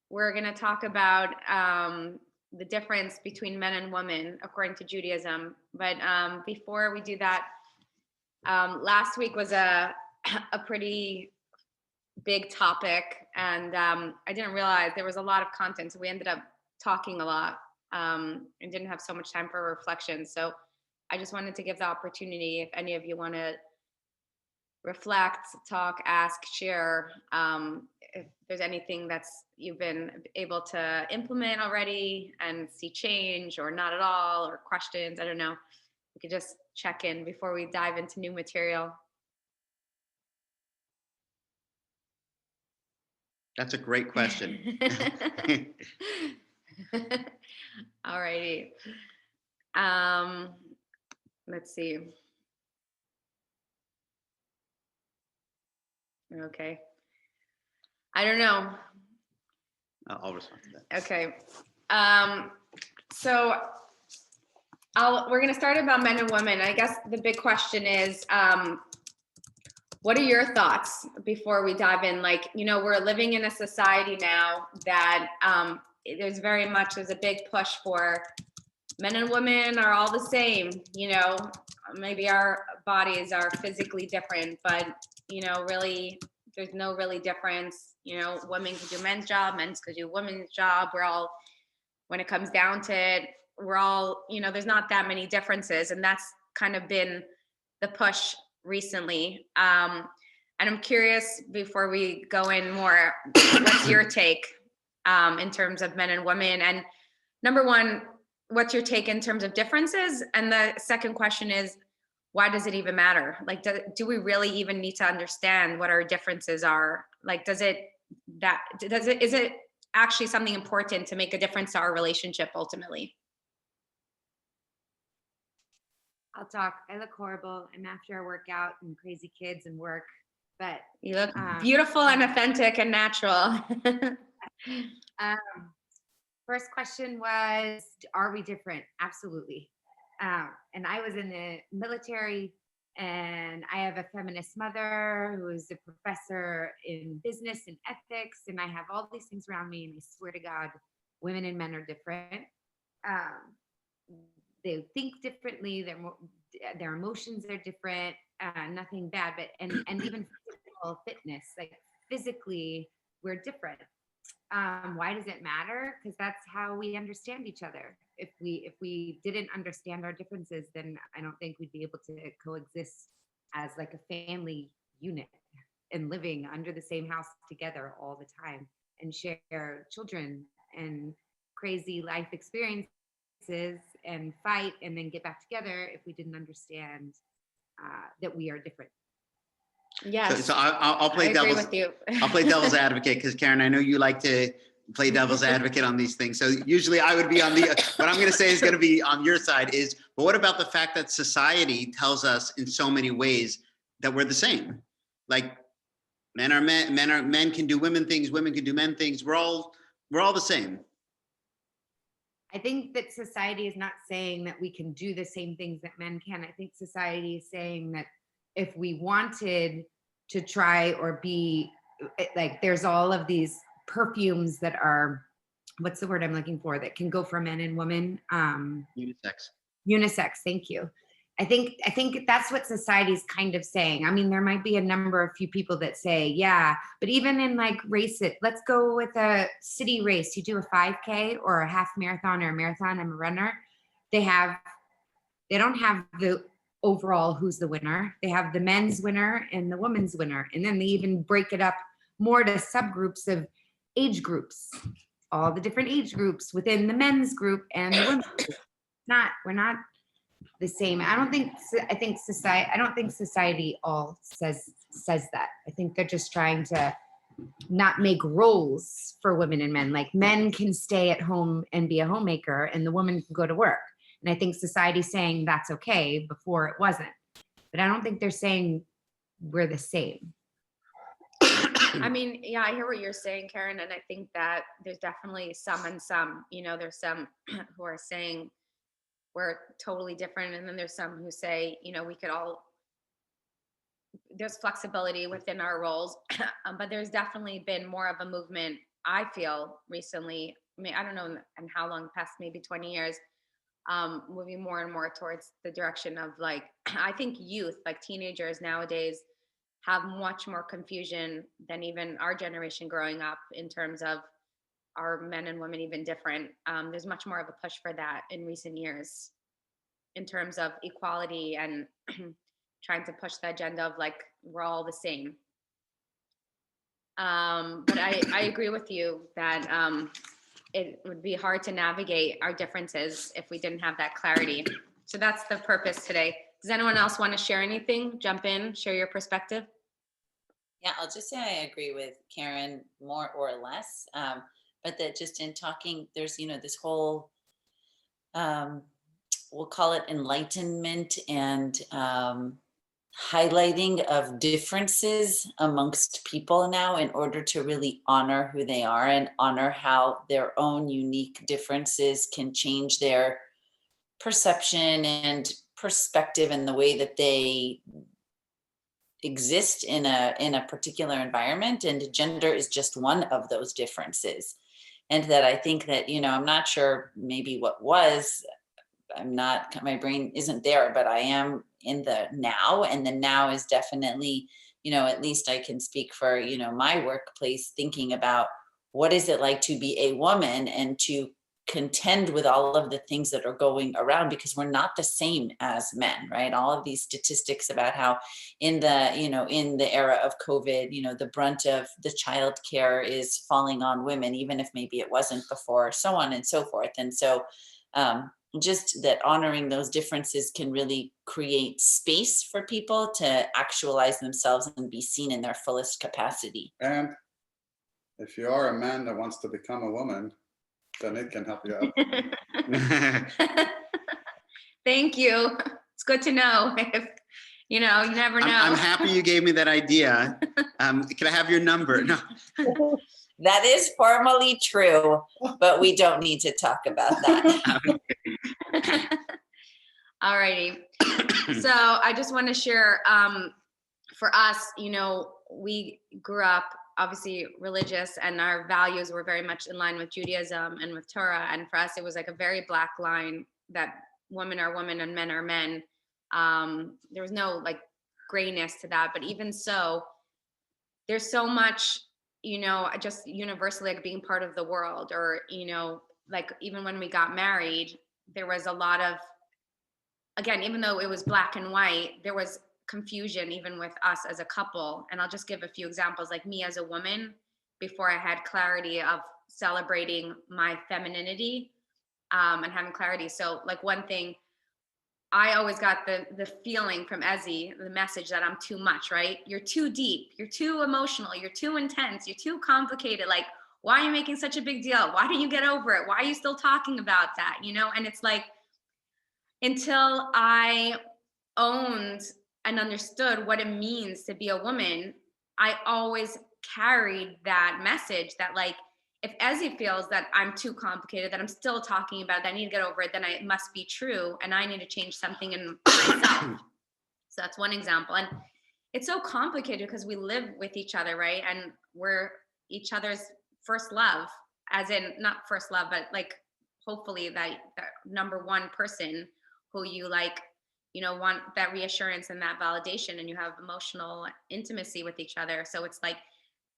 we're going to talk about the difference between men and women according to Judaism. But before we do that, last week was a pretty big topic, and I didn't realize there was a lot of content, so we ended up talking a lot and didn't have so much time for reflection. So I just wanted to give the opportunity if any of you want to reflect, talk, ask, share. If there's anything that's you've been able to implement already and see change, or not at all, or questions, I don't know. We could just check in before we dive into new material. That's a great question. All righty. Let's see. Okay. I don't know. I'll respond to that. Okay. So we're going to start about men and women. I guess the big question is, what are your thoughts before we dive in? Like, we're living in a society now that there's a big push for men and women are all the same. Maybe our bodies are physically different, but, really, there's no really difference. Women can do men's job, men's could do women's job. We're all, when it comes down to it, we're all, there's not that many differences. And that's kind of been the push recently. And I'm curious, before we go in more, what's your take in terms of men and women? And number one, what's your take in terms of differences? And the second question is, why does it even matter? Like, do we really even need to understand what our differences are? Like, is it actually something important to make a difference to our relationship ultimately? I'll talk. I look horrible. I'm after a workout and crazy kids and work, but you look beautiful and authentic and natural. First question was, are we different? Absolutely. And I was in the military, and I have a feminist mother who is a professor in business and ethics, and I have all these things around me, and I swear to God, women and men are different. They think differently. Their emotions are different. Nothing bad, but and even physical fitness, like physically, we're different. Why does it matter? Because that's how we understand each other. If we didn't understand our differences, then I don't think we'd be able to coexist as like a family unit and living under the same house together all the time and share children and crazy life experiences and fight and then get back together if we didn't understand that we are different. Yes. So I'll play devil's. With you. I'll play devil's advocate, because Karen, I know you like to play devil's advocate on these things. So usually I would be on what I'm going to say is going to be on your side is, but what about the fact that society tells us in so many ways that we're the same? Like men can do women things, women can do men things. We're all the same. I think that society is not saying that we can do the same things that men can. I think society is saying that if we wanted to try or be like, there's all of these perfumes that are, what's the word I'm looking for, that can go for men and women. Unisex. Thank you. I think that's what society's kind of saying. I mean, there might be a few people that say, yeah, but even in like let's go with a city race. You do a 5K or a half marathon or a marathon. I'm a runner. They don't have the overall who's the winner. They have the men's winner and the women's winner. And then they even break it up more to subgroups of age groups, all the different age groups within the men's group and the women's group. We're not the same. I don't think society all says that. I think they're just trying to not make roles for women and men. Like, men can stay at home and be a homemaker and the woman can go to work. And I think society's saying that's okay. Before it wasn't. But I don't think they're saying we're the same. I mean, yeah, I hear what you're saying, Karen. And I think that there's definitely some and some, there's some who are saying we're totally different. And then there's some who say, there's flexibility within our roles. But there's definitely been more of a movement I feel recently, I mean, I don't know in how long, past maybe 20 years, moving more and more towards the direction of like, I think youth, like teenagers nowadays, have much more confusion than even our generation growing up in terms of are men and women even different. There's much more of a push for that in recent years in terms of equality and trying to push the agenda of like we're all the same. But I agree with you that it would be hard to navigate our differences if we didn't have that clarity. So that's the purpose today. Does anyone else want to share anything? Jump in, share your perspective. Yeah, I'll just say I agree with Karen more or less, but that just in talking, there's, this whole, we'll call it enlightenment and highlighting of differences amongst people now in order to really honor who they are and honor how their own unique differences can change their perception and perspective and the way that they exist in a particular environment, and gender is just one of those differences. And that I think that, I'm not sure maybe what was, my brain isn't there, but I am in the now, and the now is definitely, at least I can speak for, my workplace, thinking about what is it like to be a woman and to contend with all of the things that are going around, because we're not the same as men, right? All of these statistics about how in the era of COVID, the brunt of the child care is falling on women, even if maybe it wasn't before, so on and so forth. And so just that honoring those differences can really create space for people to actualize themselves and be seen in their fullest capacity. And if you are a man that wants to become a woman, then it can help you out. Thank you. It's good to know. If, you never know. I'm happy you gave me that idea. Can I have your number? No. That is formally true, but we don't need to talk about that. All righty. So I just want to share, for us, we grew up obviously religious, and our values were very much in line with Judaism and with Torah. And for us, it was like a very black line that women are women and men are men. There was no like grayness to that, but even so, there's so much, just universally like being part of the world, or, like even when we got married, there was a lot of, again, even though it was black and white, there was confusion even with us as a couple. And I'll just give a few examples. Like me as a woman, before I had clarity of celebrating my femininity, and having clarity. So like one thing, I always got the feeling from Ezzy, the message that I'm too much, right? You're too deep, you're too emotional, you're too intense, you're too complicated. Like, why are you making such a big deal? Why don't you get over it? Why are you still talking about that? And it's like, until I owned and understood what it means to be a woman, I always carried that message that like, if Ezzy feels that I'm too complicated, that I'm still talking about it, that I need to get over it, then it must be true, and I need to change something in myself. So that's one example. And it's so complicated because we live with each other, right? And we're each other's first love, as in not first love, but like hopefully that number one person who you like, want that reassurance and that validation, and you have emotional intimacy with each other. So it's like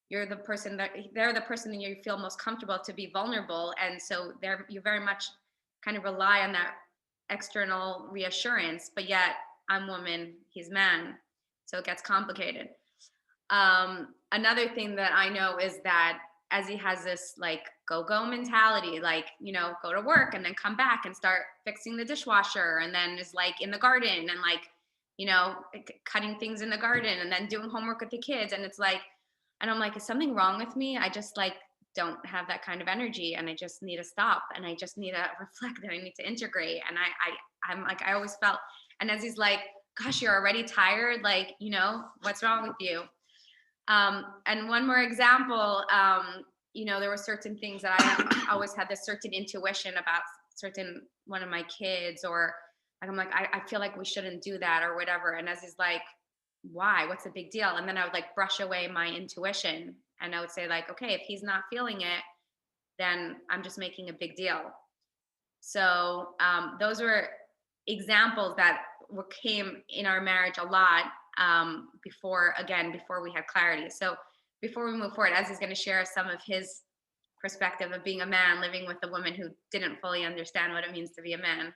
they're the person that you feel most comfortable to be vulnerable, and so you very much kind of rely on that external reassurance. But yet I'm woman, he's man, so it gets complicated. Another thing that I know is that as he has this like go mentality, like, go to work and then come back and start fixing the dishwasher, and then is like in the garden and like, cutting things in the garden, and then doing homework with the kids. And it's like, and I'm like, is something wrong with me? I just like don't have that kind of energy, and I just need to stop, and I just need to reflect, and I need to integrate. And I'm like, I always felt, and as he's like, gosh, you're already tired, like, what's wrong with you? And one more example, there were certain things that I always had this certain intuition about one of my kids, or like, I'm like, I feel like we shouldn't do that or whatever. And as he's like, why? What's the big deal? And then I would like brush away my intuition And I would say like, okay, if he's not feeling it, then I'm just making a big deal. So those were examples that came in our marriage a lot before we had clarity. So before we move forward, Az is going to share some of his perspective of being a man living with a woman who didn't fully understand what it means to be a man.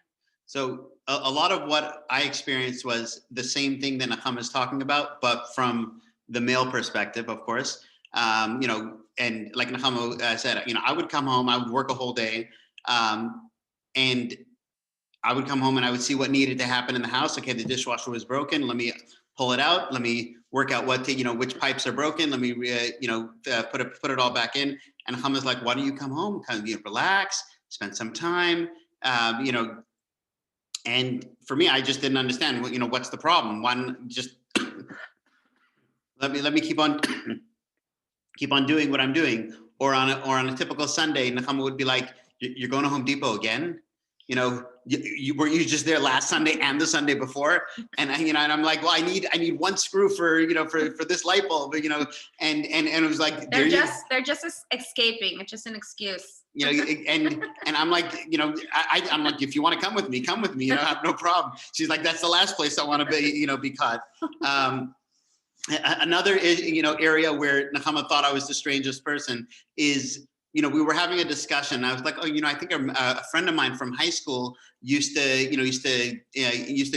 So a lot of what I experienced was the same thing that Nechama is talking about, but from the male perspective, of course. You know, and like Nechama said, you know, I would come home, I would work a whole day, and I would come home and I would see what needed to happen in the house. Okay, the dishwasher was broken. Let me pull it out. Let me work out which pipes are broken. Let me, put it all back in. And Nechama's like, why don't you come home? Kind of relax, spend some time, And for me, I just didn't understand. What's the problem? One, just let me keep on doing what I'm doing. Or on a typical Sunday, Nechama would be like, "You're going to Home Depot again? Were you just there last Sunday and the Sunday before?" And I'm like, "Well, I need one screw for this light bulb, and it was like they're just escaping. It's just an excuse. And I'm like, I'm like, if you want to come with me, I have no problem. She's like, that's the last place I want to be caught. Another area where Nechama thought I was the strangest person is, we were having a discussion. I was like, I think a friend of mine from high school used to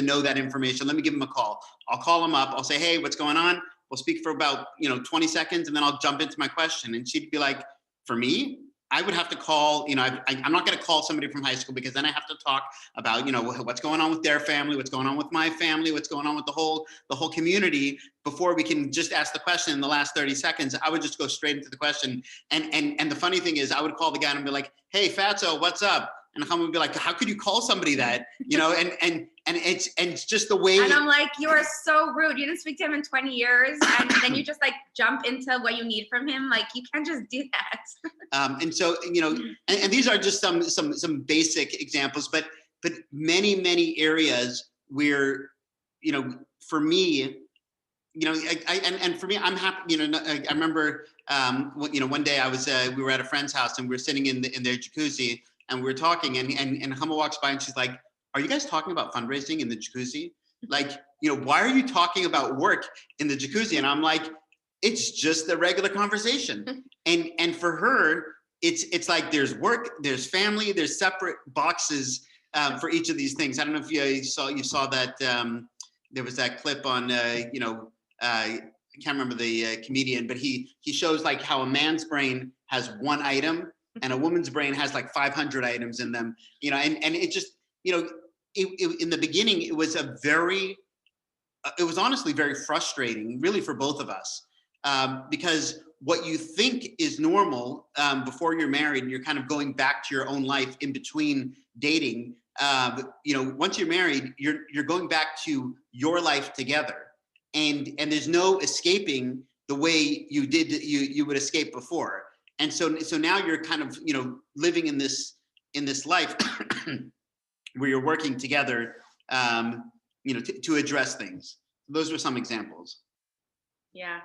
know that information. Let me give him a call. I'll call him up. I'll say, hey, what's going on? We'll speak for about 20 seconds, and then I'll jump into my question. And she'd be like, for me, I would have to call, I'm not going to call somebody from high school, because then I have to talk about, what's going on with their family, what's going on with my family, what's going on with the whole community before we can just ask the question in the last 30 seconds. I would just go straight into the question. And the funny thing is, I would call the guy and be like, hey, Fatso, what's up? And Nechama would be like, how could you call somebody that? And it's just the way. And I'm like, you are so rude. You didn't speak to him in 20 years. And then you just like jump into what you need from him. Like, you can't just do that. And so, and these are just some basic examples, but many, many areas where, for me, and for me, I'm happy, I remember, one day we were at a friend's house and we were sitting in their jacuzzi and we were talking, and Nechama walks by and she's like, are you guys talking about fundraising in the jacuzzi? Like, why are you talking about work in the jacuzzi? And I'm like, it's just a regular conversation. And for her, it's like there's work, there's family, there's separate boxes for each of these things. I don't know if you saw that there was that clip on I can't remember the comedian, but he shows like how a man's brain has one item and a woman's brain has like 500 items in them. And it just in the beginning, it was honestly very frustrating, really, for both of us, because what you think is normal before you're married, you're kind of going back to your own life in between dating. Once you're married, you're going back to your life together, and there's no escaping the way you would escape before. And so now you're kind of living in this life where you're working together, to address things. Those were some examples. Yeah.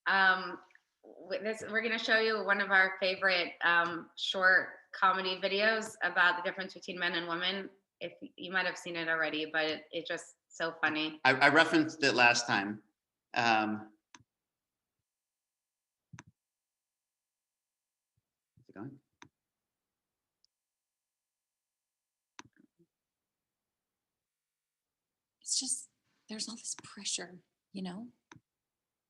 We're going to show you one of our favorite short comedy videos about the difference between men and women. If you might have seen it already, but it's just so funny. I referenced it last time. Is it going? It's just, there's all this pressure,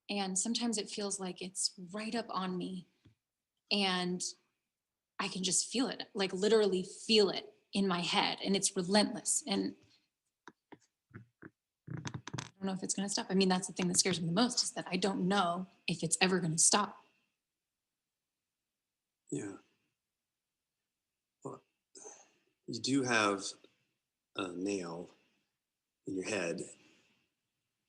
and sometimes it feels like it's right up on me, and I can just feel it, like literally feel it in my head, and it's relentless, and I don't know if it's going to stop. I mean, that's the thing that scares me the most, is that I don't know if it's ever going to stop. Yeah. Well, you do have a nail in your head.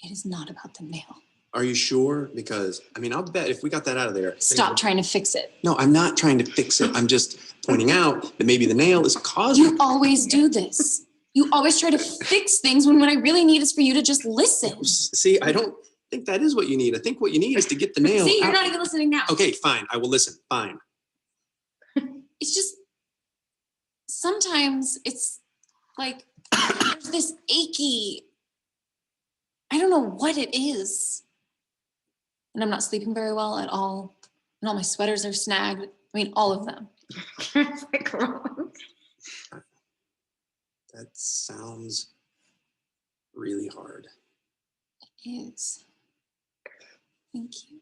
It is not about the nail. Are you sure? Because, I'll bet if we got that out of there. Stop trying to fix it. No, I'm not trying to fix it. I'm just pointing out that maybe the nail is causing. You always do this. You always try to fix things when what I really need is for you to just listen. See, I don't think that is what you need. I think what you need is to get the nail See, you're out. not even listening now. Okay, fine. I will listen. Fine. It's just, sometimes it's like, there's this achy, I don't know what it is. And I'm not sleeping very well at all. And all my sweaters are snagged. I mean, all of them. It's like, wrong. That sounds really hard. It is. Thank you.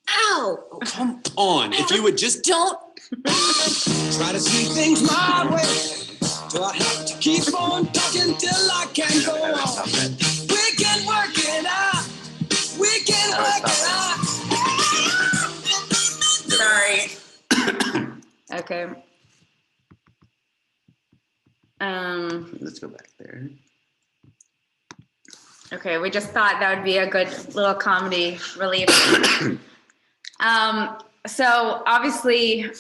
Ow! Oh, come on. If you would just Don't. Try to see things my way. Do I have to keep on talking till I can't go on? We can work it out. We can work it out. Sorry. Okay. Let's go back there. Okay, we just thought that would be a good little comedy relief. So obviously,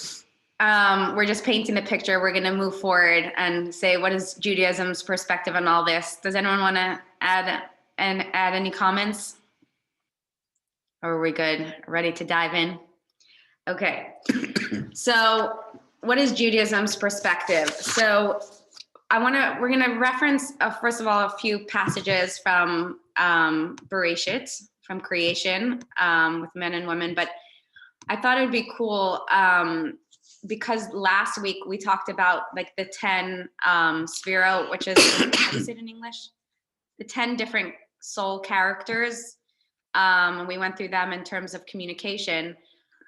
we're just painting the picture. We're going to move forward and say, what is Judaism's perspective on all this? Does anyone want to add any comments? Or are we good? Ready to dive in? Okay. So what is Judaism's perspective? So we're going to reference, first of all, a few passages from Bereshit, from creation, with men and women. But I thought it would be cool because last week we talked about like the 10 sphirot, which is, how do you say it in English? The 10 different soul characters. And we went through them in terms of communication.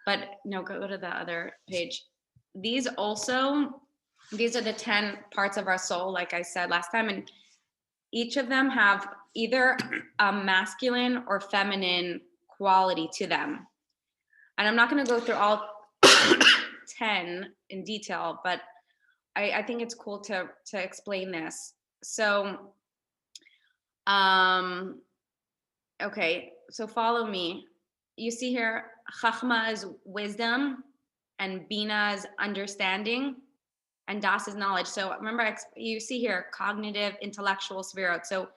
But no, go to the other page. These are the 10 parts of our soul, like I said last time, and each of them have either a masculine or feminine quality to them. And I'm not going to go through all 10 in detail, but I think it's cool to explain this. So, okay, so follow me. You see here, Chachma is wisdom, and Bina is understanding, and Das is knowledge. So remember, you see here, cognitive, intellectual, sphirot. So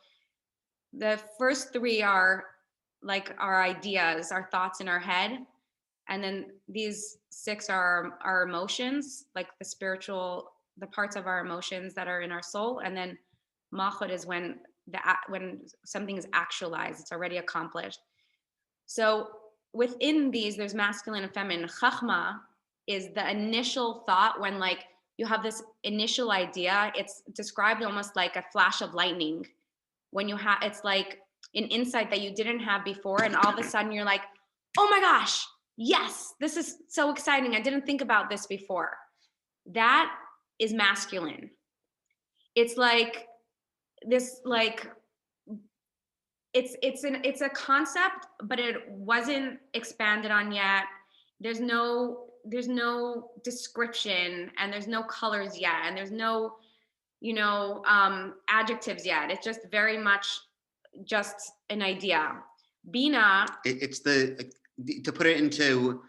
the first three are like our ideas, our thoughts in our head. And then these 6 are our emotions, like the parts of our emotions that are in our soul. And then Malchut is when something is actualized, it's already accomplished. So within these, there's masculine and feminine. Chachma is the initial thought when like you have this initial idea. It's described almost like a flash of lightning. When you have, it's like an insight that you didn't have before, and all of a sudden you're like, oh my gosh, yes, this is so exciting. I didn't think about this before. That is masculine. It's like this, like, it's a concept, but it wasn't expanded on yet. There's no description, and there's no colors yet, and there's no, adjectives yet. It's just very much just an idea. Bina. It's to put it into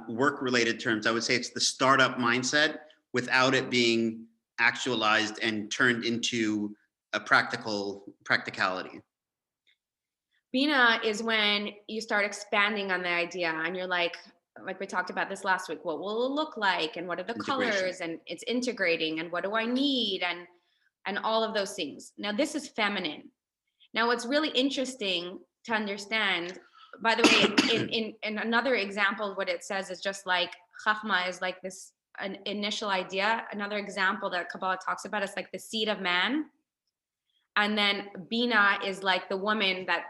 work-related terms, I would say it's the startup mindset without it being actualized and turned into a practicality. Bina is when you start expanding on the idea, and you're like we talked about this last week, what will it look like, and what are the colors, and it's integrating, and what do I need, and all of those things. Now this is feminine. Now what's really interesting to understand, by the way, in another example, what it says is just like Chachma is like this an initial idea. Another example that Kabbalah talks about is like the seed of man. And then Bina is like the woman that,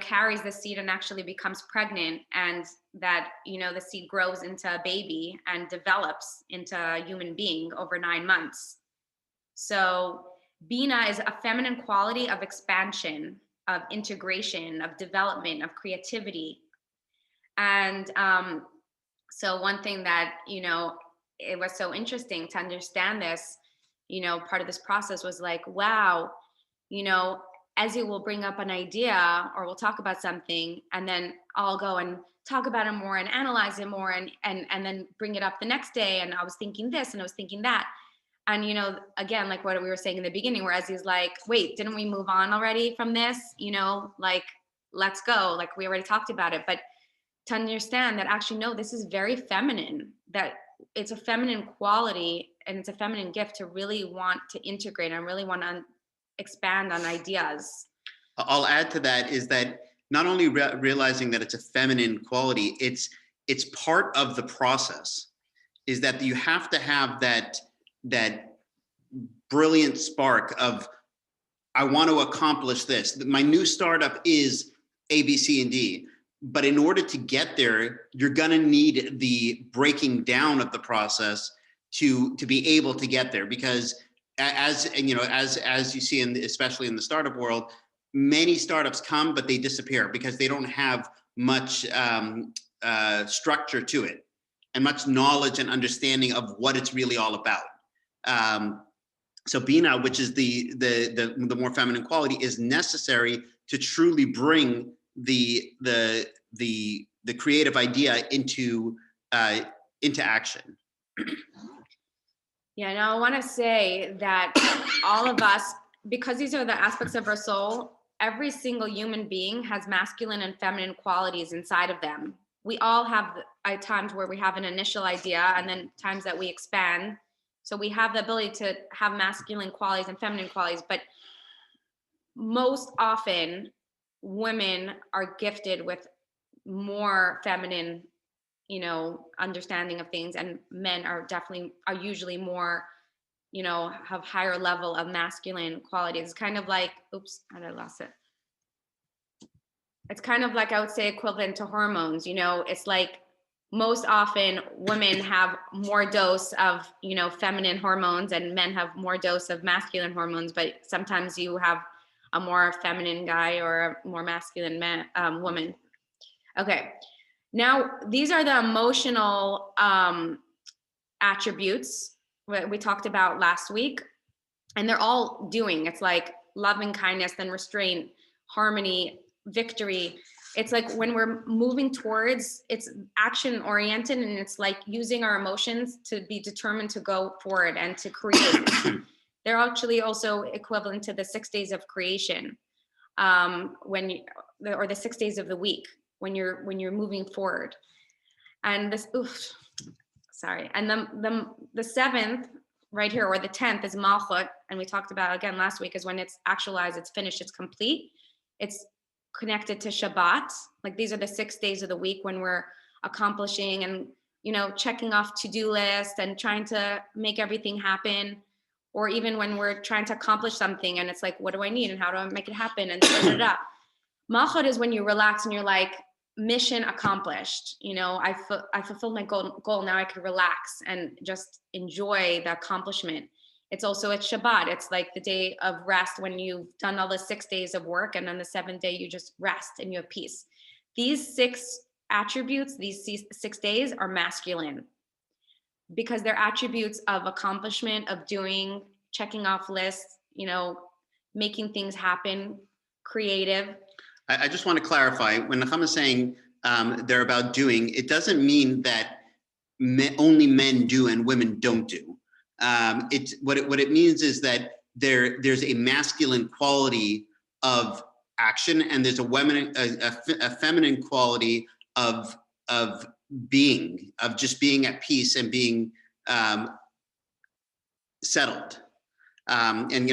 carries the seed and actually becomes pregnant, and that, the seed grows into a baby and develops into a human being over 9 months. So Bina is a feminine quality of expansion, of integration, of development, of creativity. And so one thing that, it was so interesting to understand this, part of this process was like, wow, Ezzy will bring up an idea, or we'll talk about something, and then I'll go and talk about it more and analyze it more, and then bring it up the next day. And I was thinking this, and I was thinking that. And, again, like what we were saying in the beginning, whereas he's like, wait, didn't we move on already from this? Like, let's go. Like, we already talked about it. But to understand that actually, no, this is very feminine, that it's a feminine quality and it's a feminine gift to really want to integrate and really want to expand on ideas. I'll add to that is that not only realizing that it's a feminine quality, it's part of the process, is that you have to have that brilliant spark of, I want to accomplish this. My new startup is A, B, C, and D. But in order to get there, you're going to need the breaking down of the process to be able to get there. Because as you see, especially in the startup world, many startups come, but they disappear because they don't have much structure to it and much knowledge and understanding of what it's really all about. So Bina, which is the more feminine quality, is necessary to truly bring the creative idea into action. Yeah, now I want to say that all of us, because these are the aspects of our soul, every single human being has masculine and feminine qualities inside of them. We all have times where we have an initial idea and then times that we expand. So we have the ability to have masculine qualities and feminine qualities, but most often women are gifted with more feminine, understanding of things, and men are usually more, have higher level of masculine qualities. It's kind of like, oops, I lost it. It's kind of like, I would say, equivalent to hormones. It's like most often women have more dose of, feminine hormones and men have more dose of masculine hormones, but sometimes you have a more feminine guy or a more masculine woman. Okay. Now, these are the emotional attributes we talked about last week, and they're all doing. It's like loving kindness, then restraint, harmony, victory. It's like when we're moving towards, it's action oriented, and it's like using our emotions to be determined to go forward and to create. They're actually also equivalent to the 6 days of creation, or the 6 days of the week when you're moving forward. And this, and the 7th right here, or the 10th, is Malchut, and we talked about again last week, is when it's actualized, it's finished, it's complete. It's connected to Shabbat. Like, these are the 6 days of the week when we're accomplishing and checking off to-do lists and trying to make everything happen. Or even when we're trying to accomplish something and it's like, what do I need and how do I make it happen? And Malchut is when you relax and you're like, mission accomplished. I fulfilled my goal. Now I can relax and just enjoy the accomplishment. It's also at Shabbat. It's like the day of rest when you've done all the 6 days of work, and on the 7th day you just rest and you have peace. These 6 attributes, these 6 days, are masculine, because they're attributes of accomplishment, of doing, checking off lists, making things happen, creative. I just want to clarify, when Nechama is saying they're about doing, it doesn't mean that only men do and women don't do. It's what it means is that there's a masculine quality of action, and there's a feminine quality of being, of just being at peace and being settled. And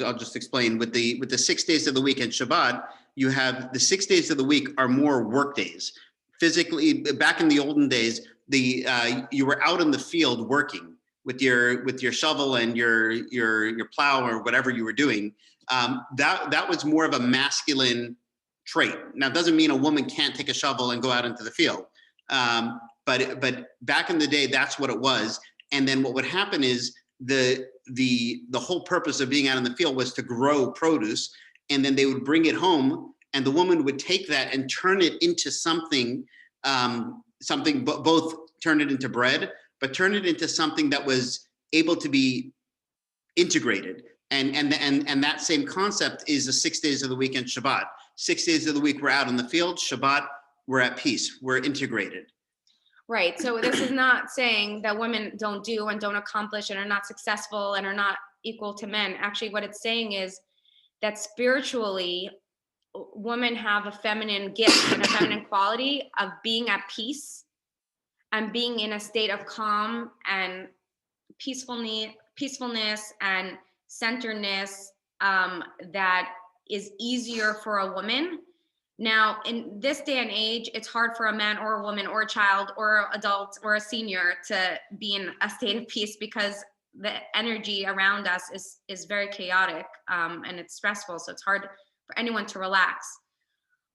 I'll just explain with the 6 days of the week and Shabbat. You have the 6 days of the week are more work days. Physically, back in the olden days, you were out in the field working with your shovel and your plow or whatever you were doing. That was more of a masculine trait. Now, it doesn't mean a woman can't take a shovel and go out into the field. But back in the day, that's what it was. And then what would happen is the whole purpose of being out in the field was to grow produce, and then they would bring it home, and the woman would take that and turn it into something, both turn it into bread, but turn it into something that was able to be integrated. And that same concept is the 6 days of the week and Shabbat. 6 days of the week we're out in the field. Shabbat, we're at peace. We're integrated. Right. So this is not saying that women don't do and don't accomplish and are not successful and are not equal to men. Actually, what it's saying is that spiritually, women have a feminine gift and a feminine quality of being at peace and being in a state of calm and peacefulness and centeredness that is easier for a woman. Now, in this day and age, it's hard for a man or a woman or a child or adult or a senior to be in a state of peace because the energy around us is very chaotic and it's stressful. So it's hard for anyone to relax.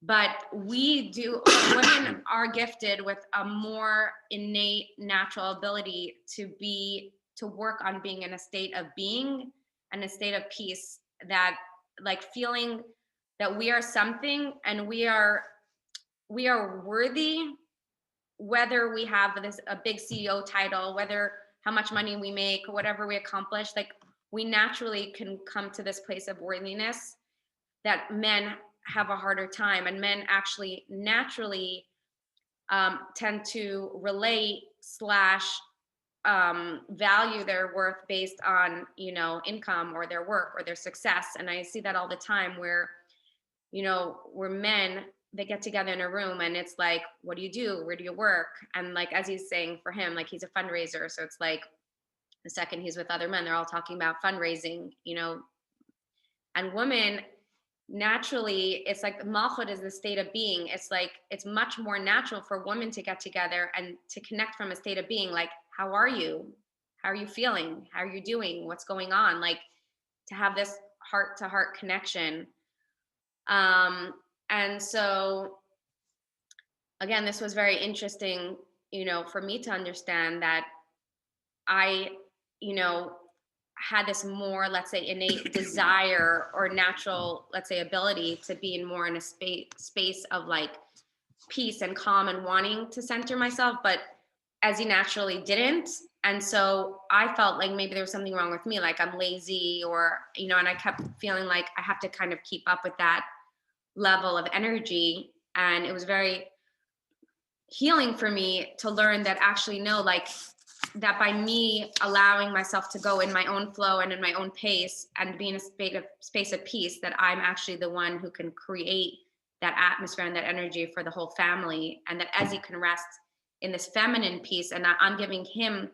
But women are gifted with a more innate natural ability to work on being in a state of being and a state of peace, that like feeling that we are something and we are worthy, whether we have a big CEO title, whether how much money we make, whatever we accomplish, like we naturally can come to this place of worthiness that men have a harder time, and men actually naturally tend to relate / value their worth based on, income or their work or their success. And I see that all the time where, we're men that get together in a room and it's like, what do you do? Where do you work? And like, as he's saying, for him, like he's a fundraiser. So it's like the second he's with other men, they're all talking about fundraising, and women, naturally, it's like malchut is the state of being. It's like it's much more natural for women to get together and to connect from a state of being, like, how are you feeling, how are you doing, what's going on, like to have this heart to heart connection. And so again, this was very interesting, for me to understand that I had this more, let's say, innate desire or natural, let's say, ability to be more in a space of like peace and calm and wanting to center myself, but as he naturally didn't. And so I felt like maybe there was something wrong with me, like I'm lazy or, and I kept feeling like I have to kind of keep up with that level of energy. And it was very healing for me to learn that actually, no, like that by me allowing myself to go in my own flow and in my own pace and be in a space of peace, that I'm actually the one who can create that atmosphere and that energy for the whole family. And that Ezzy can rest in this feminine piece, and that I'm giving him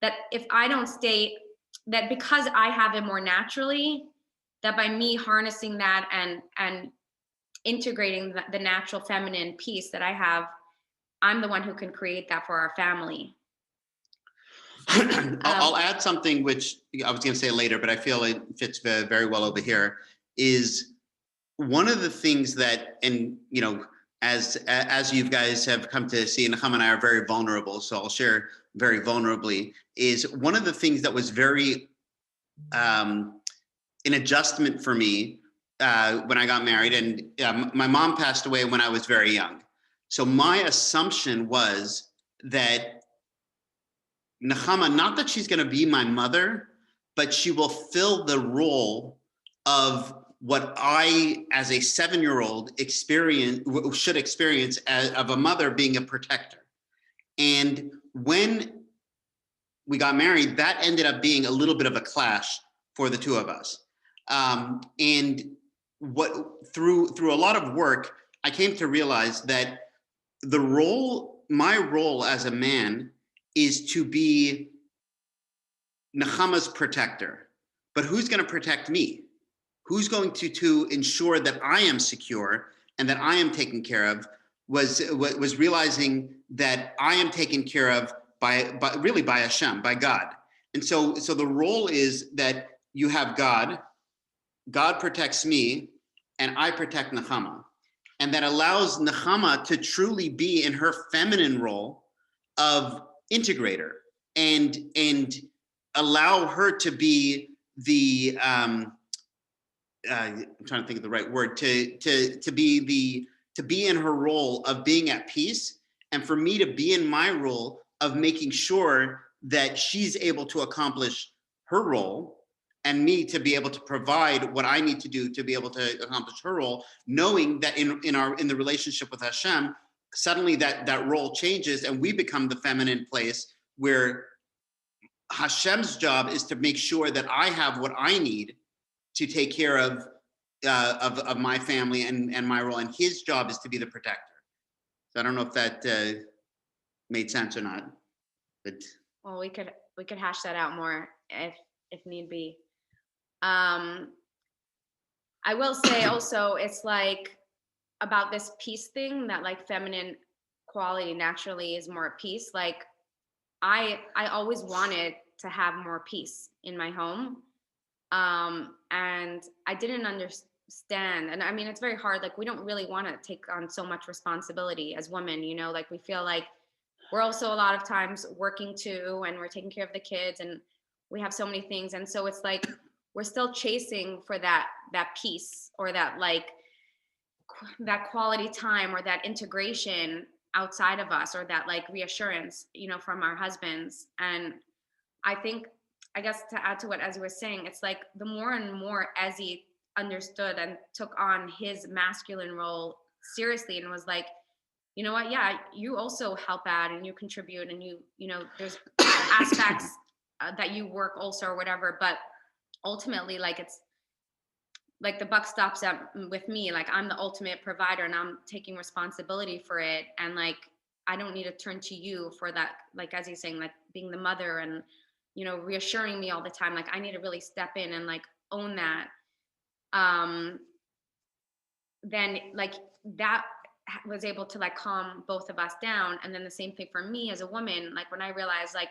that if I don't stay, that because I have it more naturally, that by me harnessing that and integrating the natural feminine piece that I have, I'm the one who can create that for our family. I'll add something which I was going to say later, but I feel it fits very well over here, is one of the things that, and as you guys have come to see, Nechama and I are very vulnerable, so I'll share very vulnerably, is one of the things that was very an adjustment for me when I got married, and my mom passed away when I was very young. So my assumption was that Nechama, not that she's going to be my mother, but she will fill the role of what I, as a 7-year-old, should experience of a mother being a protector. And when we got married, that ended up being a little bit of a clash for the two of us. And through a lot of work, I came to realize that my role as a man is to be Nechama's protector. But who's going to protect me? Who's going to ensure that I am secure and that I am taken care of? Was realizing that I am taken care of by Hashem, by God. And so the role is that you have God protects me, and I protect Nechama. And that allows Nechama to truly be in her feminine role of integrator and allow her to be the I'm trying to think of the right word, to be in her role of being at peace, and for me to be in my role of making sure that she's able to accomplish her role, and me to be able to provide what I need to do to be able to accomplish her role, knowing that in the relationship with Hashem, suddenly that role changes and we become the feminine place where Hashem's job is to make sure that I have what I need to take care of my family and my role, and his job is to be the protector. So I don't know if that made sense or not, but Well, we could hash that out more if need be. I will say also, it's like about this peace thing, that like feminine quality naturally is more peace. Like I always wanted to have more peace in my home. And I didn't understand. And I mean, it's very hard. Like we don't really want to take on so much responsibility as women, you know, like we feel like we're also a lot of times working too, and we're taking care of the kids, and we have so many things. And so it's like, we're still chasing for that peace, or that like that quality time, or that integration outside of us, or that like reassurance, you know, from our husbands. And I think, I guess to add to what Ezzy was saying, it's like the more and more Ezzy understood and took on his masculine role seriously, and was like, you know what, yeah, you also help out and you contribute, and you know, there's aspects that you work also or whatever, but ultimately, like, it's like the buck stops with me. Like I'm the ultimate provider, and I'm taking responsibility for it, and like I don't need to turn to you for that, like as he's saying, like being the mother and, you know, reassuring me all the time. Like I need to really step in and like own that. Then like that was able to like calm both of us down. And then the same thing for me as a woman, like when I realized, like,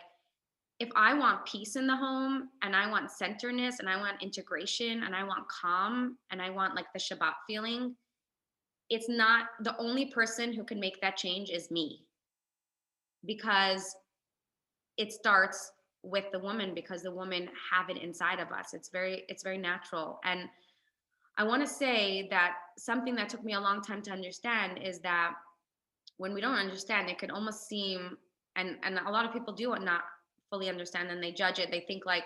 if I want peace in the home, and I want centerness, and I want integration, and I want calm, and I want like the Shabbat feeling, it's not, the only person who can make that change is me. Because it starts with the woman, because the women have it inside of us. It's very natural. And I want to say that something that took me a long time to understand is that when we don't understand, it could almost seem, and a lot of people do not fully understand, and they judge it. They think like,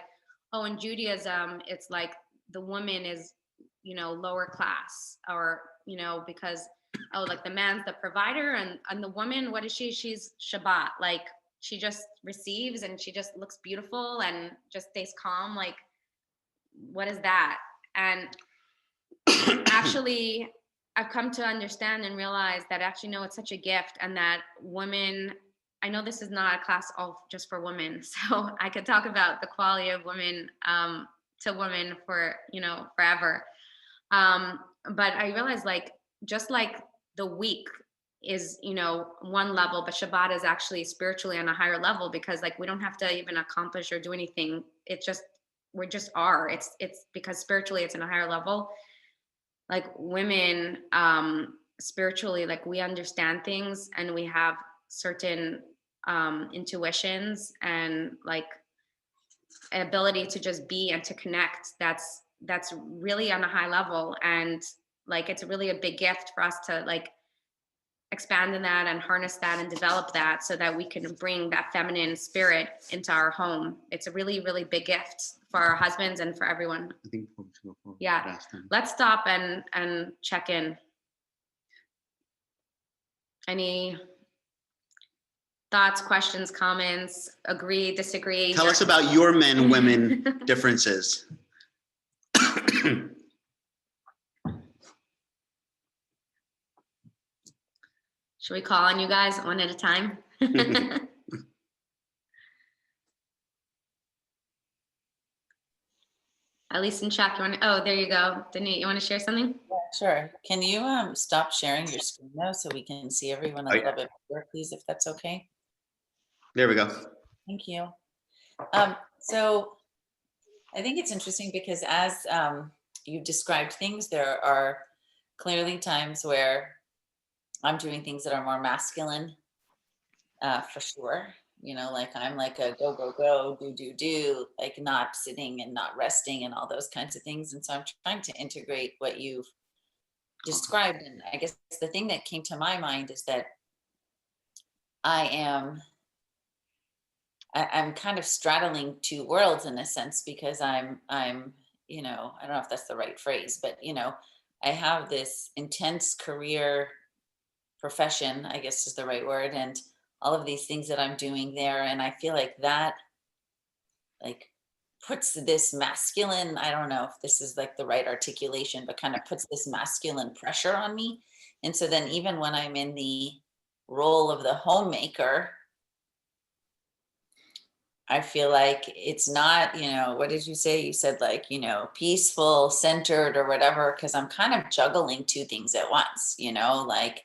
oh, in Judaism, it's like the woman is, you know, lower class, or, you know, because, oh, like the man's the provider, and the woman, what is she? She's Shabbat. Like she just receives, and she just looks beautiful and just stays calm. Like, what is that? And actually, I've come to understand and realize that actually, no, it's such a gift, and that women, I know this is not a class all just for women, so I could talk about the quality of women to women for, you know, forever. But I realized, like, just like the week is, you know, one level, but Shabbat is actually spiritually on a higher level, because like we don't have to even accomplish or do anything. It's just, we just are. It's because spiritually it's in a higher level. Like women, spiritually, like we understand things, and we have certain intuitions, and like ability to just be and to connect. That's really on a high level. And like it's really a big gift for us to like expand in that and harness that and develop that, so that we can bring that feminine spirit into our home. It's a really, really big gift for our husbands and for everyone. I think folks go forward Yeah. last time. Let's stop and check in. Any thoughts, questions, comments, agree, disagree? Tell us about your men-women differences. Should we call on you guys one at a time? At least in chat, you want to, oh, there you go. Denise, you want to share something? Yeah, sure. Can you stop sharing your screen now so we can see everyone a Oh, little bit better, please, if that's okay? There we go. Thank you. So I think it's interesting because as you described things, there are clearly times where I'm doing things that are more masculine, for sure. You know, like I'm like a go, go, go, do, like not sitting and not resting and all those kinds of things. And so I'm trying to integrate what you've described. And I guess the thing that came to my mind is that I'm kind of straddling two worlds in a sense, because I'm, you know, I don't know if that's the right phrase, but, you know, I have this intense career profession, I guess is the right word, and all of these things that I'm doing there. And I feel like that like puts this masculine, I don't know if this is like the right articulation, but kind of puts this masculine pressure on me. And so then even when I'm in the role of the homemaker, I feel like it's not, what did you say? You said like, peaceful, centered or whatever, because I'm kind of juggling two things at once, like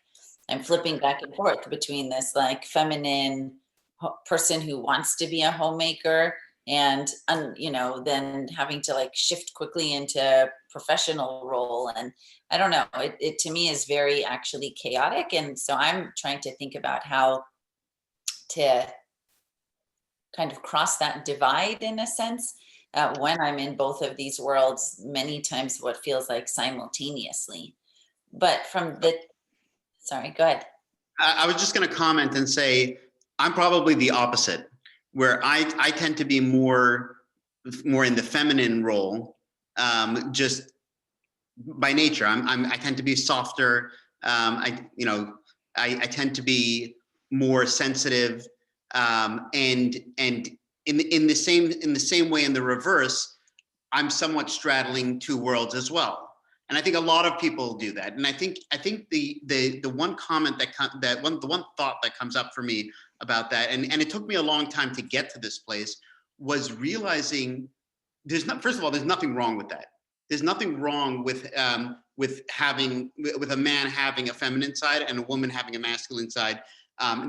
I'm flipping back and forth between this like feminine person who wants to be a homemaker and, then having to like shift quickly into professional role. And I don't know, it to me is very actually chaotic. And so I'm trying to think about how to kind of cross that divide in a sense when I'm in both of these worlds, many times what feels like simultaneously. But sorry, go ahead. I was just going to comment and say, I'm probably the opposite, where I tend to be more in the feminine role, just by nature. I tend to be softer. I tend to be more sensitive. And in the same way, in the reverse, I'm somewhat straddling two worlds as well. And I think a lot of people do that. And I think the one comment the one thought that comes up for me about that, and it took me a long time to get to this place, was realizing first of all, there's nothing wrong with that. There's nothing wrong with a man having a feminine side and a woman having a masculine side.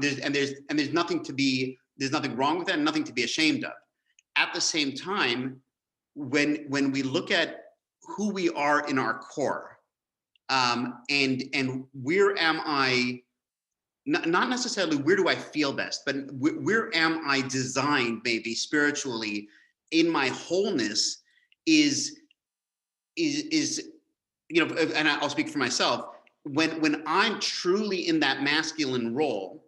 There's nothing wrong with that and nothing to be ashamed of. At the same time, when we look at who we are in our core, and where am I, not necessarily where do I feel best, but where am I designed maybe spiritually in my wholeness is, and I'll speak for myself, when I'm truly in that masculine role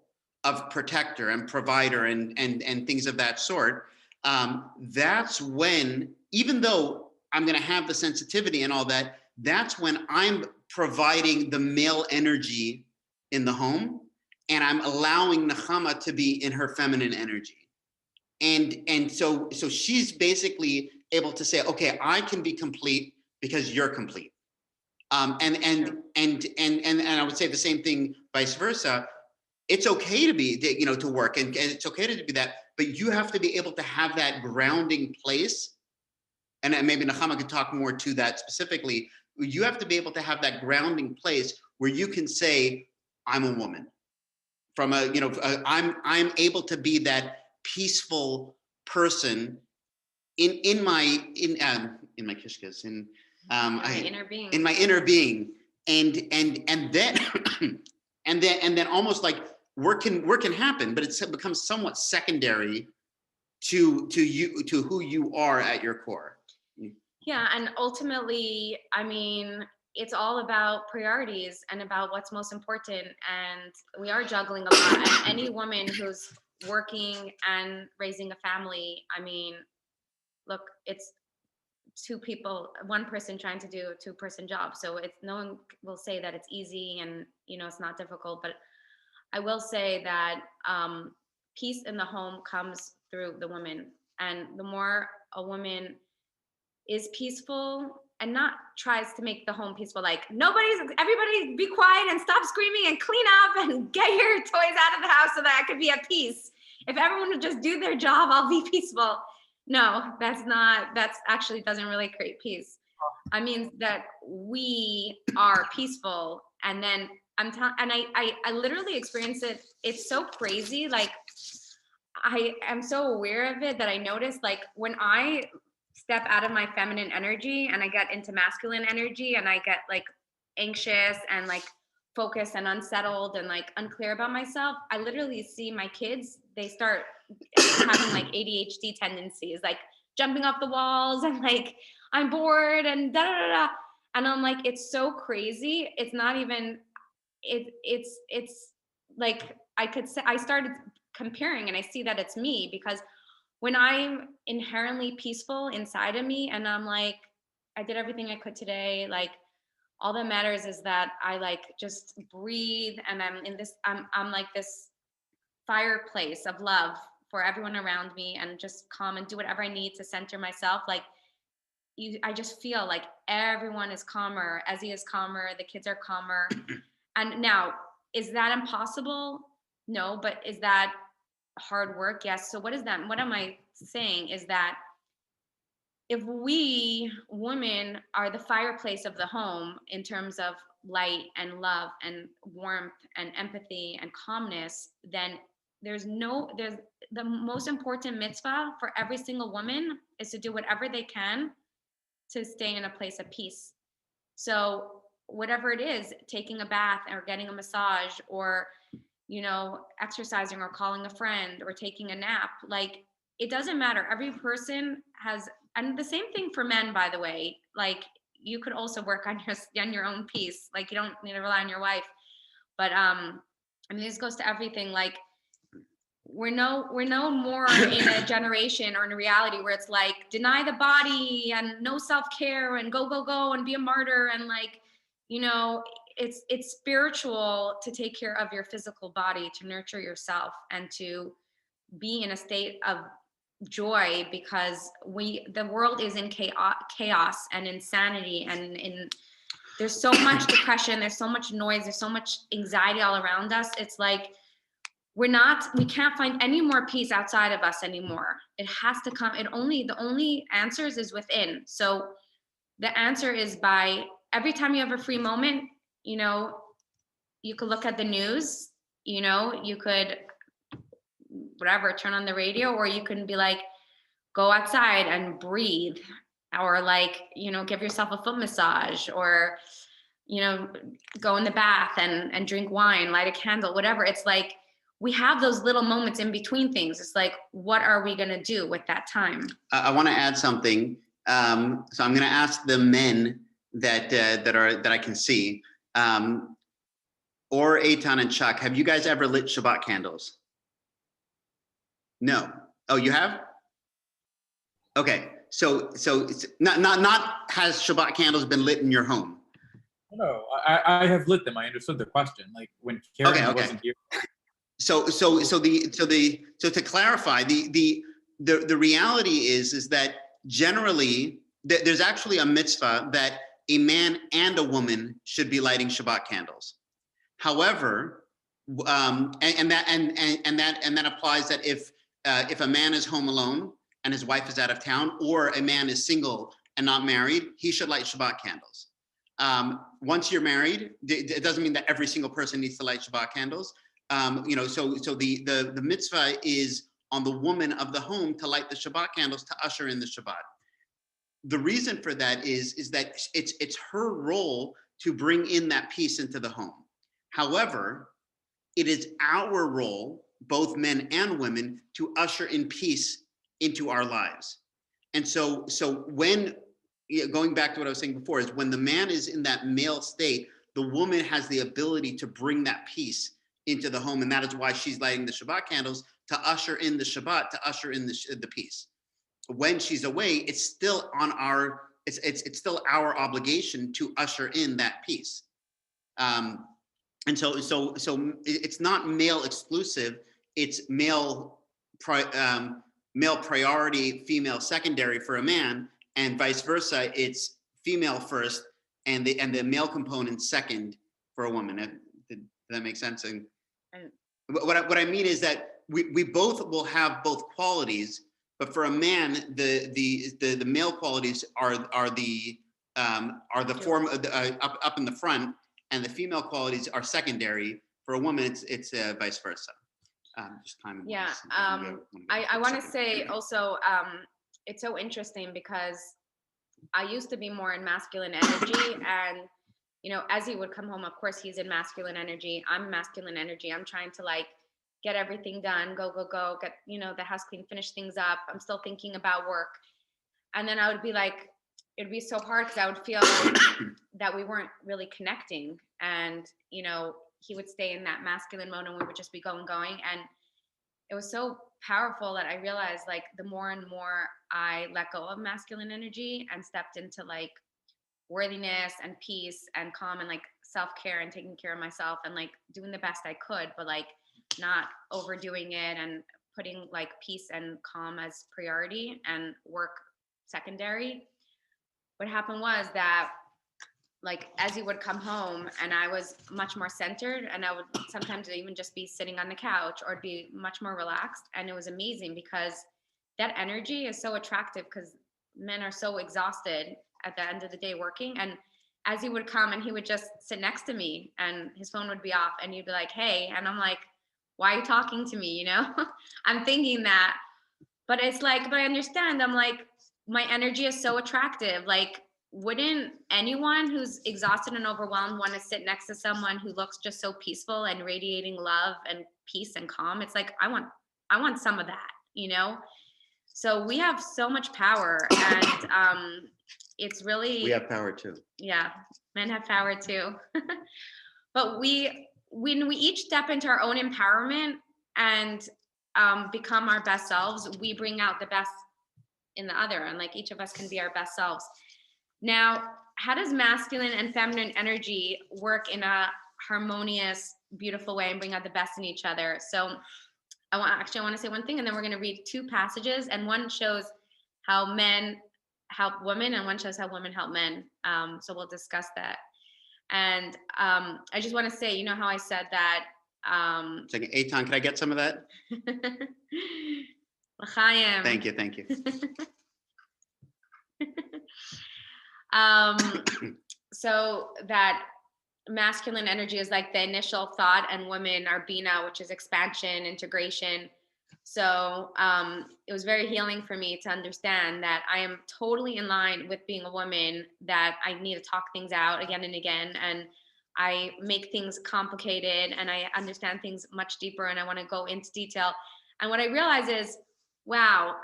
of protector and provider and things of that sort, that's when, even though I'm going to have the sensitivity and all that, that's when I'm providing the male energy in the home, and I'm allowing Nechama to be in her feminine energy. And so she's basically able to say, okay, I can be complete because you're complete. And I would say the same thing vice versa. It's okay to be, to work, and it's okay to be that, but you have to be able to have that grounding place. And maybe Nechama could talk more to that specifically. You have to be able to have that grounding place where you can say, I'm a woman. From I'm able to be that peaceful person in my kishkas, in my inner being, and then almost like work can happen, but it becomes somewhat secondary to who you are at your core. Yeah, and ultimately, I mean, it's all about priorities and about what's most important. And we are juggling a lot. And any woman who's working and raising a family, I mean, look, it's two people, one person trying to do a two-person job. So no one will say that it's easy and, it's not difficult. But I will say that peace in the home comes through the woman. And the more a woman is peaceful and not tries to make the home peaceful, like everybody be quiet and stop screaming and clean up and get your toys out of the house so that I could be at peace. If everyone would just do their job, I'll be peaceful. No, that's actually doesn't really create peace. I mean that we are peaceful, and then I literally experience it. It's so crazy. Like I am so aware of it that I notice, like, when I step out of my feminine energy and I get into masculine energy and I get like anxious and like focused and unsettled and like unclear about myself, I literally see my kids, they start having like ADHD tendencies, like jumping off the walls and like, I'm bored and da da da da. And I'm like, it's so crazy. It's not even, it's like, I started comparing and I see that it's me, because when I'm inherently peaceful inside of me and I'm like, I did everything I could today, like all that matters is that I like just breathe, and I'm like this fireplace of love for everyone around me, and just calm and do whatever I need to center myself. Like I just feel like everyone is calmer. Ezzy is calmer. The kids are calmer. And now, is that impossible? No, but is that hard work? Yes. So what is that? What am I saying is that if we women are the fireplace of the home in terms of light and love and warmth and empathy and calmness, then there's the most important mitzvah for every single woman is to do whatever they can to stay in a place of peace. So whatever it is, taking a bath or getting a massage or, exercising or calling a friend or taking a nap, like it doesn't matter. Every person has, and the same thing for men, by the way, like you could also work on your own peace. Like you don't need to rely on your wife. But this goes to everything. Like we're no more in a generation or in a reality where it's like deny the body and no self-care and go and be a martyr and like, it's spiritual to take care of your physical body, to nurture yourself and to be in a state of joy, because the world is in chaos and insanity, and there's so much depression, there's so much noise, there's so much anxiety all around us. It's like we can't find any more peace outside of us anymore. It has to come. The only answers is within. So the answer is by every time you have a free moment, you could look at the news, you could whatever, turn on the radio, or you can be like, go outside and breathe, or like, give yourself a foot massage, or, go in the bath and drink wine, light a candle, whatever. It's like, we have those little moments in between things. It's like, what are we going to do with that time? I want to add something. So I'm going to ask the men that I can see, or Eitan and Chuck, have you guys ever lit Shabbat candles? No. Oh, you have? Okay. So it's not has Shabbat candles been lit in your home? No, I have lit them. I understood the question. Like when Karen wasn't here. So to clarify, the reality is that generally there's actually a mitzvah that a man and a woman should be lighting Shabbat candles. However, and that applies that if a man is home alone and his wife is out of town, or a man is single and not married, he should light Shabbat candles. Once you're married, it doesn't mean that every single person needs to light Shabbat candles. So the mitzvah is on the woman of the home to light the Shabbat candles to usher in the Shabbat. The reason for that is that it's her role to bring in that peace into the home. However, it is our role, both men and women, to usher in peace into our lives. And so when, going back to what I was saying before, is when the man is in that male state, the woman has the ability to bring that peace into the home. And that is why she's lighting the Shabbat candles, to usher in the Shabbat, to usher in the peace. When she's away, it's still on it's still our obligation to usher in that peace. And so it's not male exclusive, it's male priority, female secondary for a man, and vice versa. It's female first and the male component second for a woman. Did that make sense? And what I mean is that we both will have both qualities, but for a man, the male qualities are the form up in the front, and the female qualities are secondary. For a woman, it's vice versa. Just time. Yeah. I want to say also, it's so interesting because I used to be more in masculine energy, and as he would come home, of course he's in masculine energy. I'm masculine energy. I'm trying to like get everything done, go, get, the house clean, finish things up. I'm still thinking about work. And then I would be like, it'd be so hard because I would feel that we weren't really connecting. And, he would stay in that masculine mode and we would just be going. And it was so powerful that I realized like the more and more I let go of masculine energy and stepped into like worthiness and peace and calm and like self-care and taking care of myself and like doing the best I could, but like not overdoing it and putting like peace and calm as priority and work secondary. What happened was that like as he would come home and I was much more centered, and I would sometimes even just be sitting on the couch or be much more relaxed. And it was amazing because that energy is so attractive because men are so exhausted at the end of the day working. And as he would come and he would just sit next to me and his phone would be off and he'd be like, hey, and I'm like, why are you talking to me? You know, I'm thinking that, but it's like, but I understand. I'm like, my energy is so attractive. Like, wouldn't anyone who's exhausted and overwhelmed want to sit next to someone who looks just so peaceful and radiating love and peace and calm? It's like, I want some of that, you know? So we have so much power, and it's really, We have power too. yeah, men have power too. But when we each step into our own empowerment and become our best selves, we bring out the best in the other, and like each of us can be our best selves. Now, how does masculine and feminine energy work in a harmonious, beautiful way and bring out the best in each other? So I want to say one thing, and then we're going to read two passages, and one shows how men help women and one shows how women help men. So we'll discuss that. And I just want to say, you know how I said that It's like, Eitan, can I get some of that? L'chaim. Thank you. So that masculine energy is like the initial thought, and women are bina, which is expansion, integration. So it was very healing for me to understand that I am totally in line with being a woman, that I need to talk things out again and again, and I make things complicated and I understand things much deeper, and I want to go into detail. And what I realize is, wow,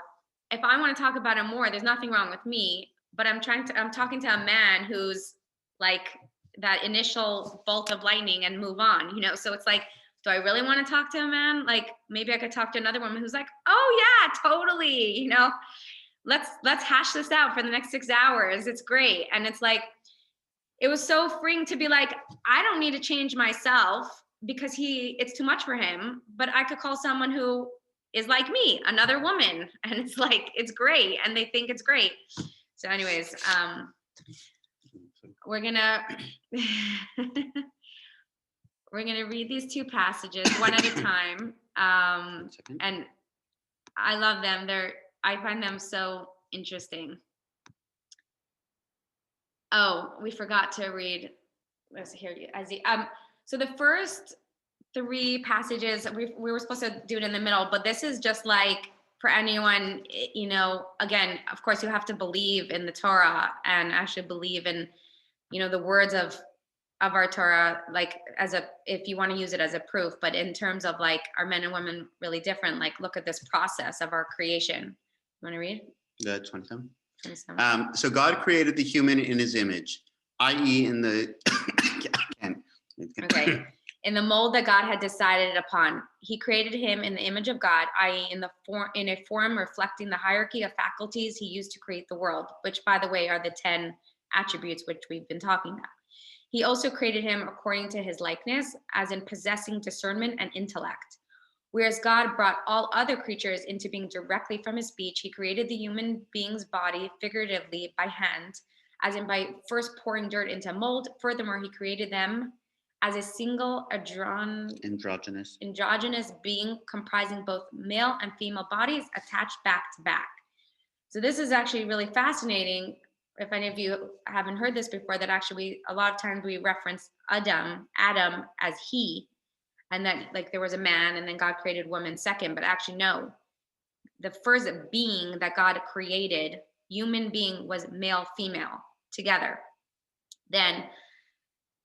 if I want to talk about it more, there's nothing wrong with me, but I'm talking to a man who's like that initial bolt of lightning and move on, you know? So it's like, do I really want to talk to a man? Like maybe I could talk to another woman who's like, oh yeah, totally, you know, let's hash this out for the next 6 hours. It's great. And it's like, it was so freeing to be like, I don't need to change myself because it's too much for him, but I could call someone who is like me, another woman. And it's like, it's great. And they think it's great. So anyways, we're gonna read these two passages one at a time. And I love them. I find them so interesting. Oh, we forgot to read. Let's hear you, Azzy. So the first 3 passages, we were supposed to do it in the middle, but this is just like for anyone, you know, again, of course you have to believe in the Torah and actually believe in, you know, the words of our Torah, like if you want to use it as a proof, but in terms of like, are men and women really different? Like, look at this process of our creation. You want to read? The 27. So God created the human in his image, i.e. in the, okay. In the mold that God had decided upon. He created him in the image of God, i.e. in a form reflecting the hierarchy of faculties he used to create the world, which by the way are the 10 attributes which we've been talking about. He also created him according to his likeness, as in possessing discernment and intellect. Whereas God brought all other creatures into being directly from his speech, he created the human being's body figuratively by hand, as in by first pouring dirt into a mold. Furthermore, he created them as a single androgynous being comprising both male and female bodies attached back to back. So this is actually really fascinating. If any of you haven't heard this before, that actually a lot of times we reference Adam as he, and that like there was a man and then God created woman second, but actually no, the first being that God created, human being, was male, female together. Then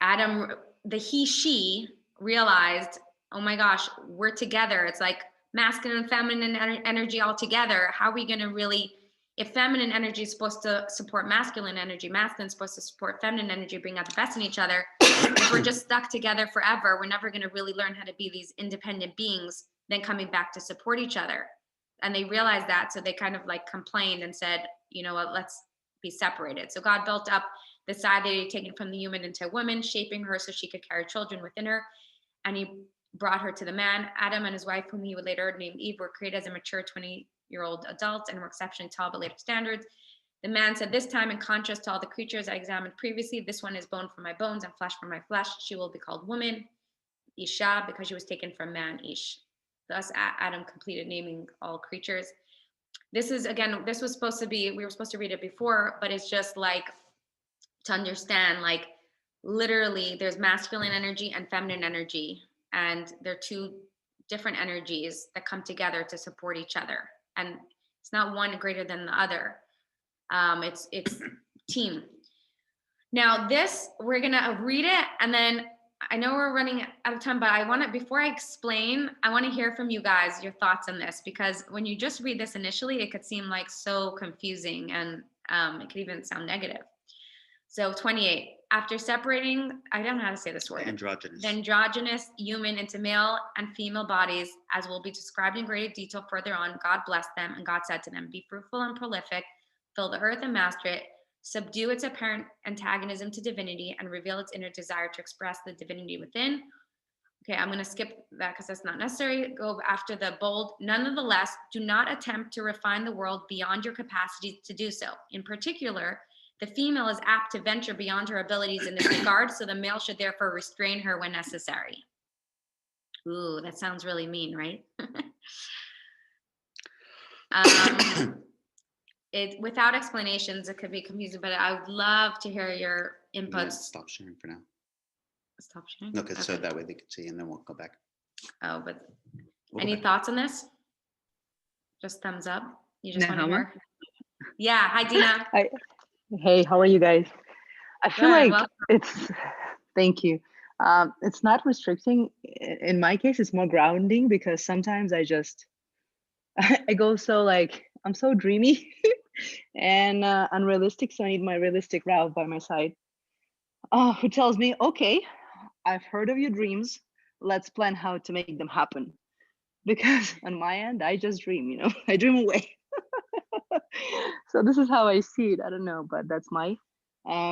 Adam, the she realized, oh my gosh, we're together. It's like masculine and feminine energy all together. How are we going to really, if feminine energy is supposed to support masculine energy, masculine is supposed to support feminine energy, bring out the best in each other. If we're just stuck together forever, we're never going to really learn how to be these independent beings, then coming back to support each other. And they realized that, so they kind of like complained and said, you know what, let's be separated. So God built up the side that he had taken from the human into a woman, shaping her so she could carry children within her. And he brought her to the man. Adam and his wife, whom he would later name Eve, were created as a mature 20-year-old adults and were exceptionally tall by later standards. The man said, this time, in contrast to all the creatures I examined previously, this one is bone from my bones and flesh from my flesh. She will be called woman, Isha, because she was taken from man, Ish. Thus, Adam completed naming all creatures. This is, again, this was supposed to be, we were supposed to read it before, but it's just like to understand, like, literally there's masculine energy and feminine energy, and they're two different energies that come together to support each other. And it's not one greater than the other. It's team. Now this, we're gonna read it, and then I know we're running out of time, but I want to, before I explain, I want to hear from you guys your thoughts on this, because when you just read this initially, it could seem like so confusing, and it could even sound negative. So 28, after separating, I don't know how to say this word. Androgynous. The androgynous human into male and female bodies, as will be described in greater detail further on, God blessed them, and God said to them, be fruitful and prolific, fill the earth and master it, subdue its apparent antagonism to divinity, and reveal its inner desire to express the divinity within. Okay, I'm going to skip that because that's not necessary. Go after the bold. Nonetheless, do not attempt to refine the world beyond your capacity to do so. In particular, the female is apt to venture beyond her abilities in this regard, so the male should therefore restrain her when necessary. Ooh, that sounds really mean, right? It, without explanations, it could be confusing, but I would love to hear your I'm gonna inputs. stop sharing for now. Stop sharing? No, because so Okay. that way they can see, and then we'll go back. Oh, but We'll go any back. thoughts on this? Just thumbs up? You just want to Nahama? hear? Yeah, hi Dina. Hey, how are you guys? I feel Good, like welcome. it's, thank you. It's not restricting. In my case, it's more grounding, because sometimes I just, I go so like, I'm so dreamy and unrealistic. So I need my realistic Ralph by my side, who tells me, okay, I've heard of your dreams. Let's plan how to make them happen. Because on my end, I just dream, you know, I dream away. So this is how I see it. I don't know, but that's my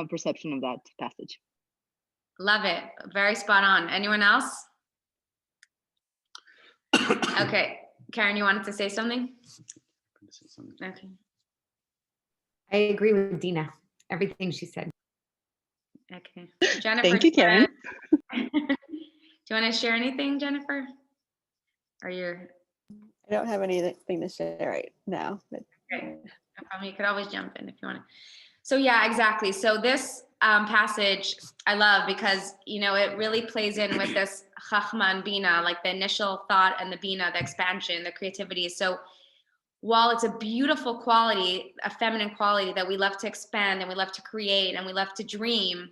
perception of that passage. Love it. Very spot on. Anyone else? Okay. Karen, you wanted to say something? Okay. I agree with Dina, everything she said. Okay. Jennifer. Thank you, Karen. Do you want to share anything, Jennifer? Or you're I don't have anything to share right now. But okay. No problem. You could always jump in if you want to. So yeah, exactly. So this passage I love, because you know it really plays in with this chachma and bina, like the initial thought and the bina, the expansion, the creativity. So while it's a beautiful quality, a feminine quality that we love to expand and we love to create and we love to dream,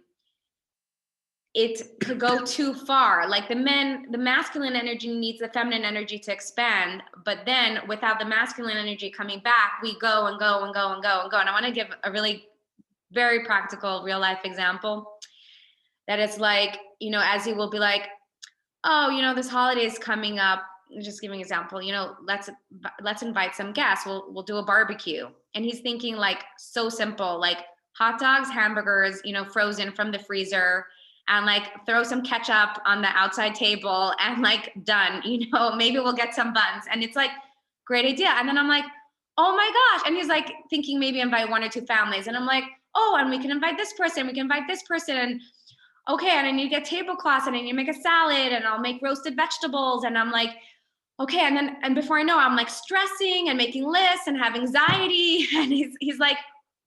it could go too far. Like the masculine energy needs the feminine energy to expand, but then without the masculine energy coming back, we go and go and go and go and go. And I want to give a really very practical real life example that it's like, you know, as he will be like, oh, you know, this holiday is coming up. Just giving an example, you know, let's invite some guests. We'll do a barbecue. And he's thinking like so simple, like hot dogs, hamburgers, you know, frozen from the freezer, and like throw some ketchup on the outside table and like done, you know, maybe we'll get some buns. And it's like, great idea. And then I'm like, oh my gosh. And he's like thinking maybe invite 1 or 2 families. And I'm like, oh, and we can invite this person, we can invite this person. And okay, and I need to get tablecloths, and I need to make a salad, and I'll make roasted vegetables. And I'm like, okay, and before I know, I'm like stressing and making lists and have anxiety. And he's like,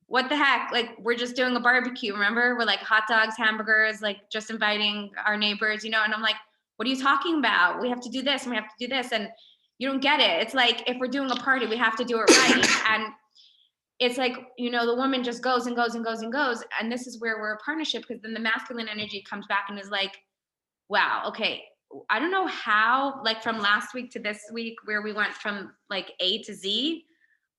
what the heck? Like, we're just doing a barbecue, remember? We're like hot dogs, hamburgers, like just inviting our neighbors, you know? And I'm like, what are you talking about? We have to do this and we have to do this. And you don't get it. It's like, if we're doing a party, we have to do it right. And it's like, you know, the woman just goes and goes and goes and goes. And this is where we're a partnership, because then the masculine energy comes back and is like, wow, okay, I don't know how, like from last week to this week, where we went from like A to Z,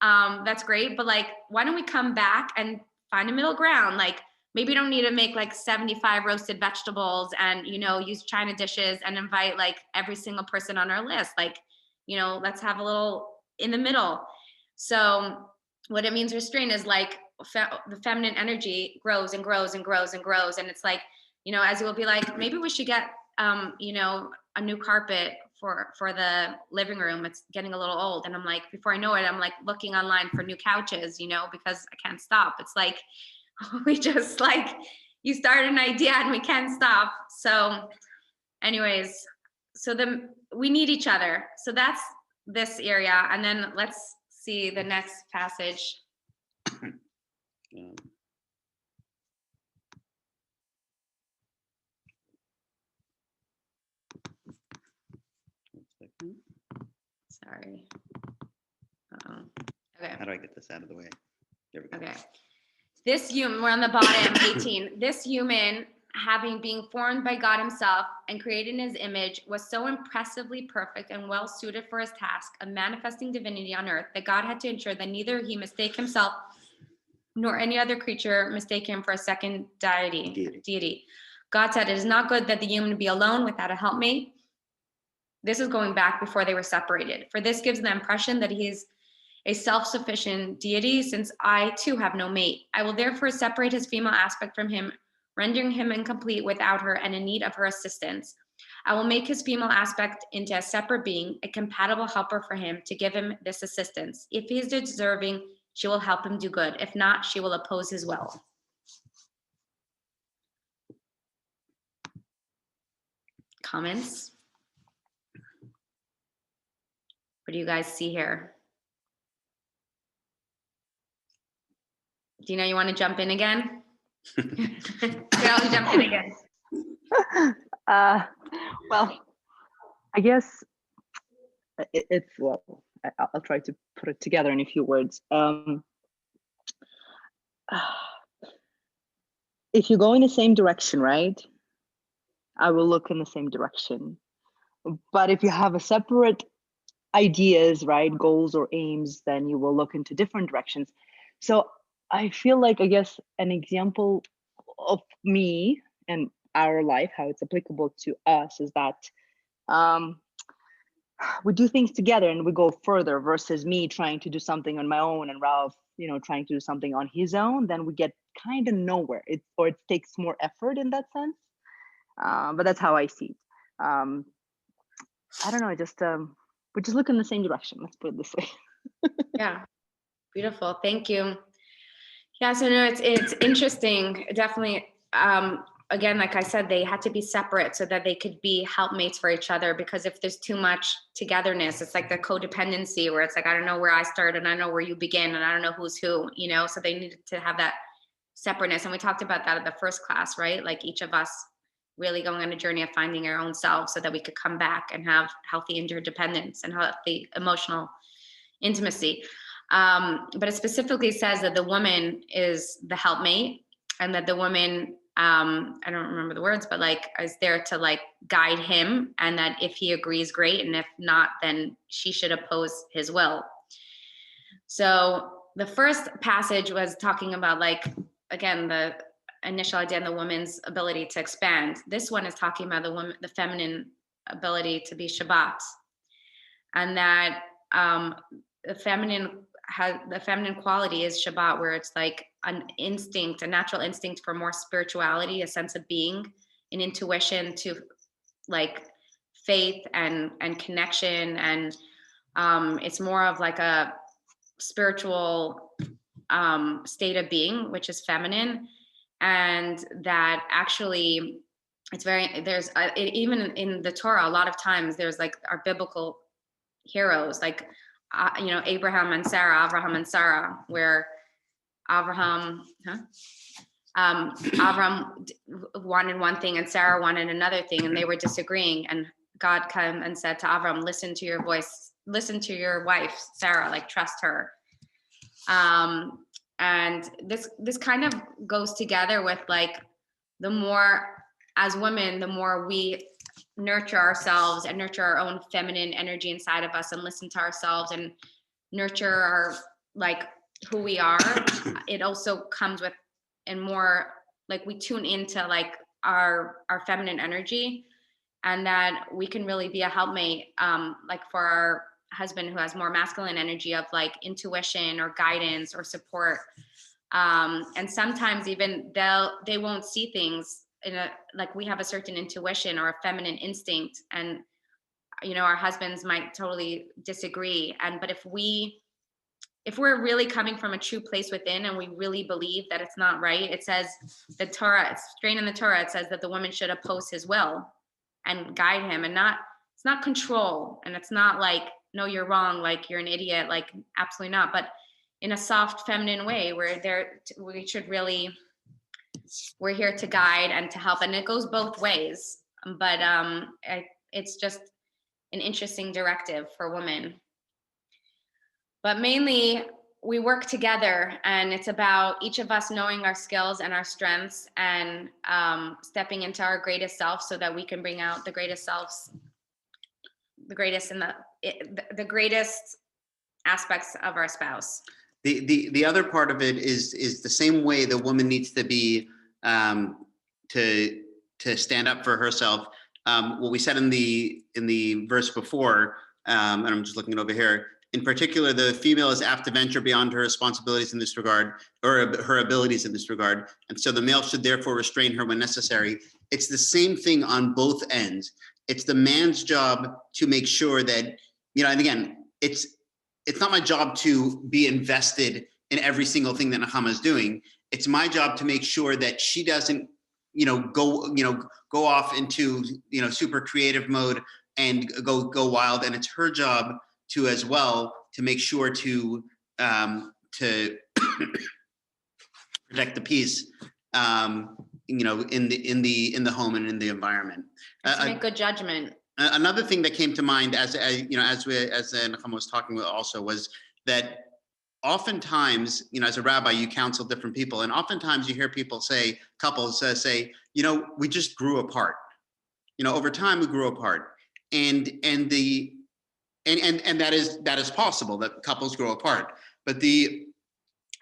that's great. But like, why don't we come back and find a middle ground? Like, maybe you don't need to make like 75 roasted vegetables and, you know, use China dishes and invite like every single person on our list. Like, you know, let's have a little in the middle. So what it means restraint is like, the feminine energy grows and grows and grows and grows. And it's like, you know, as it will be like, maybe we should get, you know, a new carpet for the living room. It's getting a little old. And I'm like, before I know it, I'm like looking online for new couches, you know, because I can't stop. It's like, we just like, you start an idea and we can't stop. So anyways, so we need each other. So that's this area. And then let's see the next passage. Sorry. Okay. How do I get this out of the way? There we go. Okay. This human, we're on the bottom, 18. This human, having been formed by God himself and created in his image, was so impressively perfect and well suited for his task of manifesting divinity on earth that God had to ensure that neither he mistake himself nor any other creature mistake him for a second deity. God said, it is not good that the human be alone without a helpmate. This is going back before they were separated. For this gives the impression that he is a self-sufficient deity, since I too have no mate. I will therefore separate his female aspect from him, rendering him incomplete without her and in need of her assistance. I will make his female aspect into a separate being, a compatible helper for him to give him this assistance. If he is deserving, she will help him do good. If not, she will oppose his will. Comments? What do you guys see here? Dina, you want to jump in again? I'll jump in again. Well, I guess it's, well, I'll try to put it together in a few words. If you go in the same direction, right, I will look in the same direction. But if you have a separate ideas, right, goals or aims, then you will look into different directions. So I feel like, I guess, an example of me and our life, how it's applicable to us, is that we do things together and we go further, versus me trying to do something on my own and Ralph, you know, trying to do something on his own. Then we get kind of nowhere. It takes more effort in that sense. But that's how I see it. I don't know. Just we just look in the same direction. Let's put it this way. Yeah, beautiful. Thank you. Yeah, so no, it's interesting. Definitely. Again, like I said, they had to be separate so that they could be helpmates for each other. Because if there's too much togetherness, it's like the codependency where it's like, I don't know where I start and I know where you begin and I don't know who's who, you know. So they needed to have that separateness, and we talked about that at the first class, right? Like each of us really going on a journey of finding our own self so that we could come back and have healthy interdependence and healthy emotional intimacy. But it specifically says that the woman is the helpmate, and that the woman, I don't remember the words, but like is there to like guide him, and that if he agrees, great, and if not, then she should oppose his will. So the first passage was talking about, like, again, the initial idea and the woman's ability to expand. This one is talking about the woman, the feminine ability to be Shabbat, and that the feminine quality is Shabbat, where it's like an instinct, a natural instinct for more spirituality, a sense of being, an intuition to like faith and connection, and it's more of like a spiritual state of being, which is feminine. And that actually it's very, there's even in the Torah, a lot of times there's like our biblical heroes, like you know, Abraham and Sarah, where Abraham wanted one thing and Sarah wanted another thing, and they were disagreeing, and God came and said to Abraham, listen to your voice, listen to your wife Sarah, like trust her. And this kind of goes together with like, the more as women, the more we nurture ourselves and nurture our own feminine energy inside of us and listen to ourselves and nurture our, like, who we are, it also comes with, and more like we tune into like our feminine energy, and that we can really be a helpmate, like for our husband who has more masculine energy of like intuition or guidance or support. And sometimes even they won't see things in a, like we have a certain intuition or a feminine instinct, and our husbands might totally disagree. But if we're really coming from a true place within and we really believe that it's not right, it says the Torah, it's straight in the Torah, it says that the woman should oppose his will and guide him, and it's not control, and it's not like, no, you're wrong, like you're an idiot, like absolutely not, but in a soft feminine way where we're here to guide and to help, and it goes both ways. But it's just an interesting directive for women. But mainly we work together, and it's about each of us knowing our skills and our strengths, and stepping into our greatest self so that we can bring out the greatest selves, the greatest aspects of our spouse. The other part of it is the same way the woman needs to be to stand up for herself. What we said in the verse before, and I'm just looking over here. In particular, the female is apt to venture beyond her responsibilities in this regard, or her abilities in this regard, and so the male should therefore restrain her when necessary. It's the same thing on both ends. It's the man's job to make sure that, and again, it's not my job to be invested in every single thing that Nechama is doing. It's my job to make sure that she doesn't, go off into, super creative mode and go wild. And it's her job to, as well, to make sure to protect the peace, in the home and in the environment. To make good judgment. Another thing that came to mind as Nechama was talking about also was that oftentimes, as a rabbi, you counsel different people, and oftentimes you hear people say, couples say, we just grew apart. Over time we grew apart, and that is possible that couples grow apart. But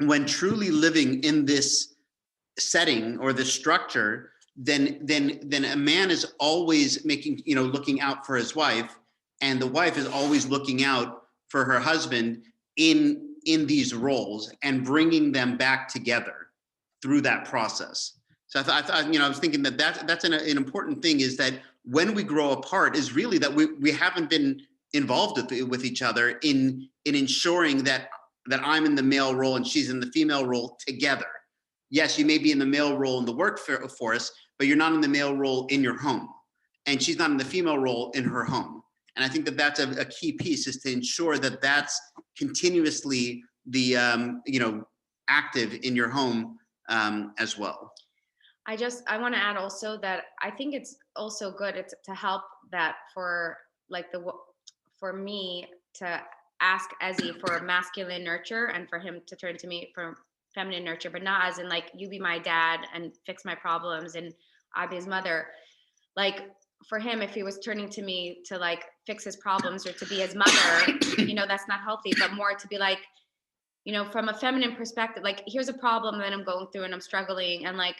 when truly living in this setting or this structure, then a man is always looking out for his wife, and the wife is always looking out for her husband in these roles and bringing them back together through that process. So I thought, I was thinking that's an important thing, is that when we grow apart is really that we haven't been involved with each other in ensuring that I'm in the male role and she's in the female role together. Yes, you may be in the male role in the workforce, but you're not in the male role in your home, and she's not in the female role in her home. And I think that that's a key piece, is to ensure that that's continuously the active in your home as well. I want to add also that I think it's also good to help that for me to ask Ezzy for masculine nurture, and for him to turn to me for feminine nurture, but not as in like, you be my dad and fix my problems and I be his mother. Like, for him, if he was turning to me to like fix his problems or to be his mother, that's not healthy, but more to be like, from a feminine perspective, like, here's a problem that I'm going through and I'm struggling, and like,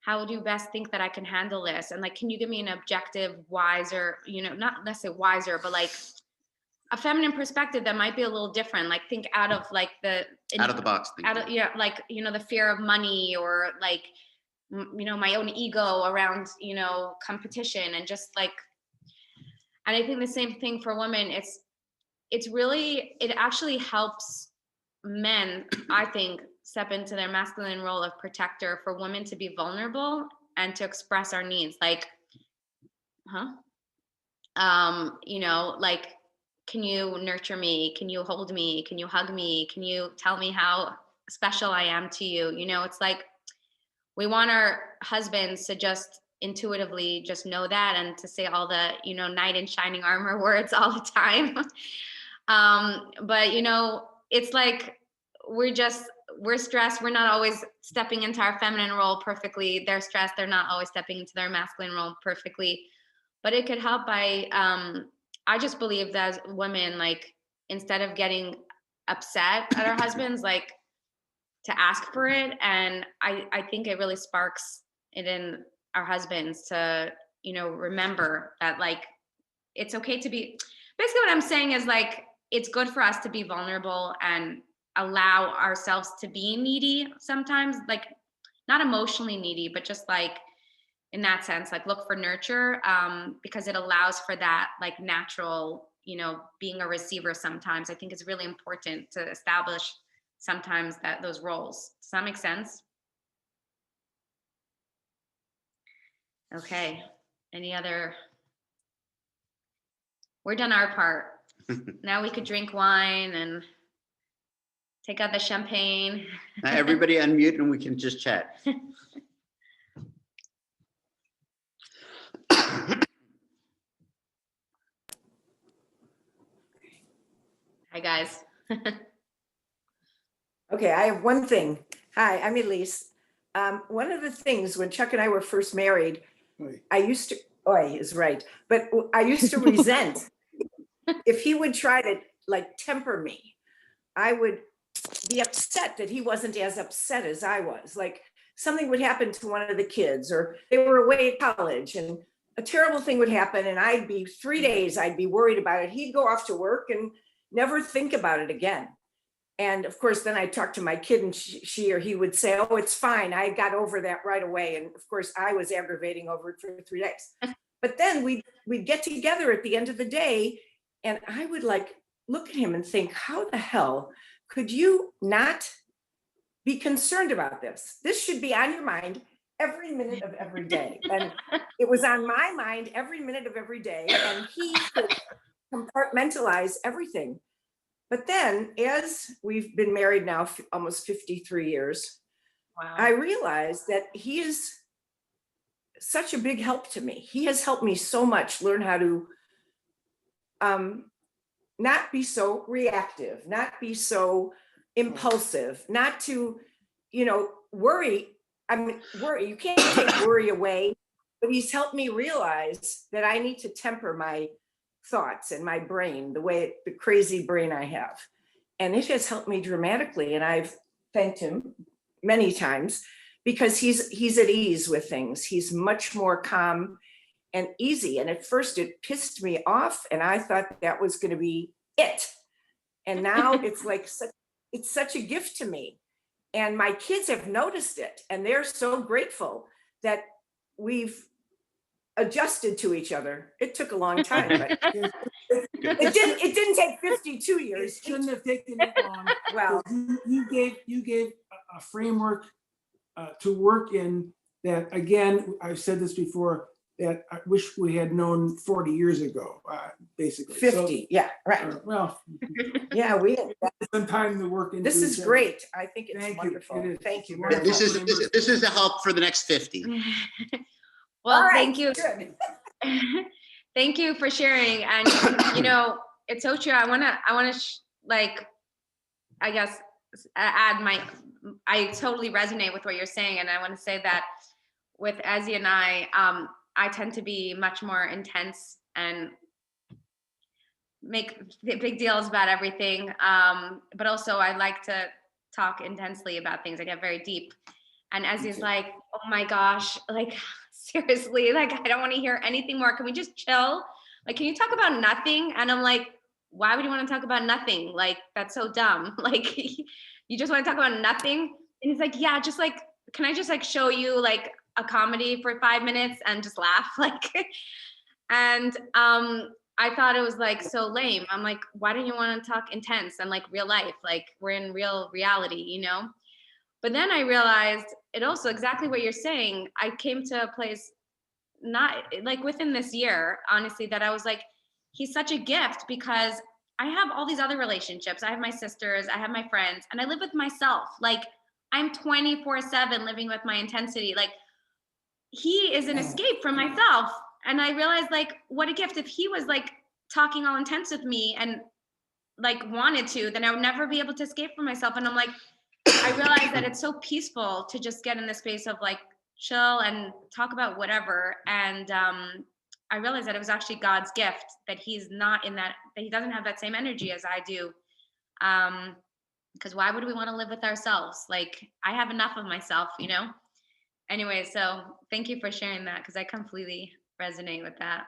how do you best think that I can handle this? And like, can you give me an objective, wiser, not necessarily wiser, but like a feminine perspective that might be a little different. Like, think out of like out of the box. Like, the fear of money, or like, my own ego around, competition, and just like, and I think the same thing for women. It actually helps men, I think, step into their masculine role of protector, for women to be vulnerable and to express our needs. Like, like, can you nurture me? Can you hold me? Can you hug me? Can you tell me how special I am to you? It's like, we want our husbands to just intuitively just know that, and to say all the, knight in shining armor words all the time. But, it's like, we're stressed. We're not always stepping into our feminine role perfectly. They're stressed. They're not always stepping into their masculine role perfectly. But it could help by, I just believe that as women, like, instead of getting upset at our husbands, like, to ask for it. And I think it really sparks it in our husbands to, remember that, like, it's okay to be, basically what I'm saying is, like, it's good for us to be vulnerable and allow ourselves to be needy sometimes, like not emotionally needy, but just like in that sense, like look for nurture, because it allows for that like natural, being a receiver sometimes. I think it's really important to establish sometimes that those roles. Does that make sense? Okay. Any other? We're done our part. Now we could drink wine and take out the champagne. Now everybody unmute and we can just chat. Hi, guys. Okay, I have one thing. Hi, I'm Elise. One of the things when Chuck and I were first married, I used to, Oi is right, but I used to resent if he would try to like temper me. I would be upset that he wasn't as upset as I was. Like something would happen to one of the kids or they were away at college and a terrible thing would happen and I'd be 3 days, I'd be worried about it. He'd go off to work and never think about it again. And of course, then I talked to my kid and she or he would say, oh, it's fine. I got over that right away. And of course, I was aggravating over it for 3 days. But then we'd get together at the end of the day and I would like look at him and think, how the hell could you not be concerned about this? This should be on your mind every minute of every day. And it was on my mind every minute of every day. And he could compartmentalize everything. But then as we've been married now almost 53 years, wow. I realized that he is such a big help to me. He has helped me so much learn how to not be so reactive, not be so impulsive, not to, worry. I mean, worry, you can't take worry away, but he's helped me realize that I need to temper my thoughts and my brain, the crazy brain I have. And it has helped me dramatically. And I've thanked him many times because he's at ease with things. He's much more calm and easy. And at first it pissed me off and I thought that was going to be it. And now it's like, it's such a gift to me. And my kids have noticed it and they're so grateful that we've adjusted to each other. It took a long time, but it didn't take 52 years. It shouldn't have taken it long. Well, you gave a framework to work in that, again, I've said this before, that I wish we had known 40 years ago, basically. 50, yeah, right. Well, yeah, we had some time to work into. This is great. I think it's Thank wonderful. you. Thank you. Yeah, this is the help for the next 50. Well, right, thank you. Good. Thank you for sharing. And it's so true. I want to I guess I totally resonate with what you're saying. And I want to say that with Ezzy and I tend to be much more intense and make big deals about everything. But also I like to talk intensely about things. I get very deep. And Ezzy's like, oh my gosh, like seriously, like I don't want to hear anything more. Can we just chill? Like, can you talk about nothing? And I'm like, why would you want to talk about nothing? Like, that's so dumb. Like, you just want to talk about nothing? And he's like, yeah, just like, can I just like show you like a comedy for 5 minutes and just laugh? Like, and I thought it was like so lame. I'm like, why don't you want to talk intense and like real life? Like we're in real reality, But then I realized it also exactly what you're saying. I came to a place not like within this year, honestly, that I was like, he's such a gift because I have all these other relationships. I have my sisters, I have my friends, and I live with myself. Like I'm 24/7 living with my intensity. Like he is an escape from myself. And I realized like, what a gift. If he was like talking all intense with me and like wanted to, then I would never be able to escape from myself. And I'm like, I realized that it's so peaceful to just get in the space of like chill and talk about whatever. And I realized that it was actually God's gift that he's not in that he doesn't have that same energy as I do. Because why would we want to live with ourselves? Like I have enough of myself, Anyway, so thank you for sharing that because I completely resonate with that.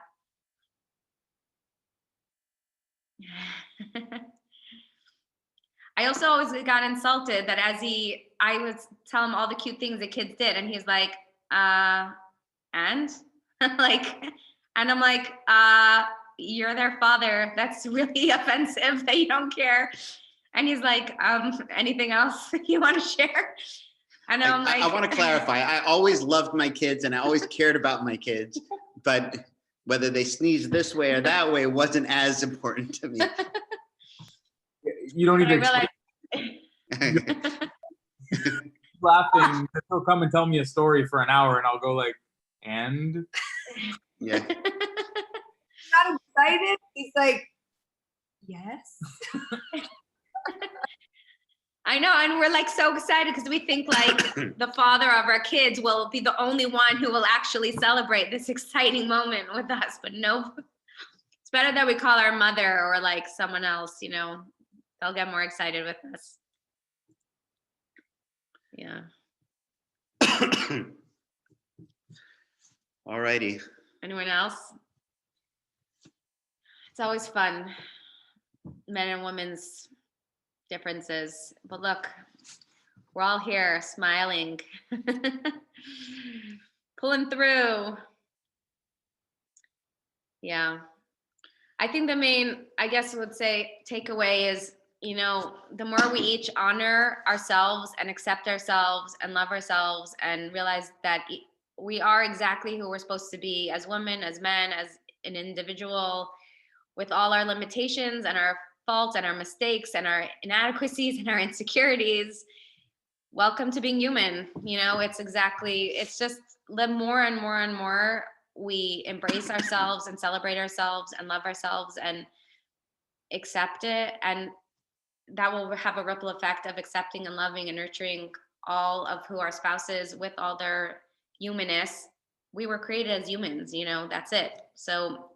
I also always got insulted that I would tell him all the cute things the kids did, and he's like, and like, and I'm like, you're their father. That's really offensive that you don't care. And he's like, anything else you want to share? And I'm like, I want to clarify. I always loved my kids and I always cared about my kids, but whether they sneezed this way or that way wasn't as important to me. You don't need but I to realized, laughing. He'll come and tell me a story for an hour, and I'll go like, and Yeah. Not excited. He's like, yes. I know, and we're like so excited because we think like the father of our kids will be the only one who will actually celebrate this exciting moment with us. But no, it's better that we call our mother or like someone else, you know, they'll get more excited with us. Yeah. All righty. Anyone else? It's always fun, men and women's differences. But look, we're all here smiling, pulling through. Yeah. I think the main, I guess I would say, takeaway is, you know, the more we each honor ourselves and accept ourselves and love ourselves and realize that we are exactly who we're supposed to be as women, as men, as an individual, with all our limitations and our faults and our mistakes and our inadequacies and our insecurities. Welcome to being human. You know, it's just the more and more and more we embrace ourselves and celebrate ourselves and love ourselves and accept it, and that will have a ripple effect of accepting and loving and nurturing all of who our spouses with all their humanness. We were created as humans, you know, that's it. So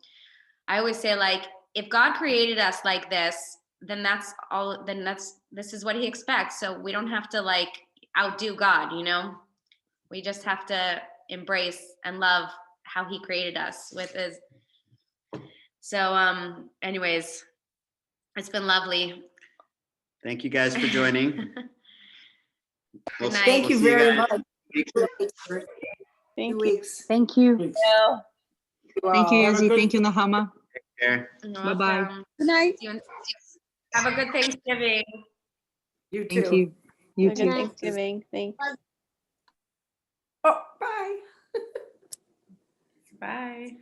I always say, like, if God created us like this, then this is what he expects. So we don't have to like outdo God, you know, we just have to embrace and love how he created us with his. So anyways, it's been lovely. Thank you guys for joining. Good night. Thank you see you very guys. much. Thank you. Weeks. Thank you. Thanks. Thank you, Have a Izzy. good- Thank you, Nahama. Take care. Bye-bye. Welcome. Good night. Have a good Thanksgiving. You too. Thank you. You Have a too. good Thanksgiving. Thanks. Oh, bye. Bye.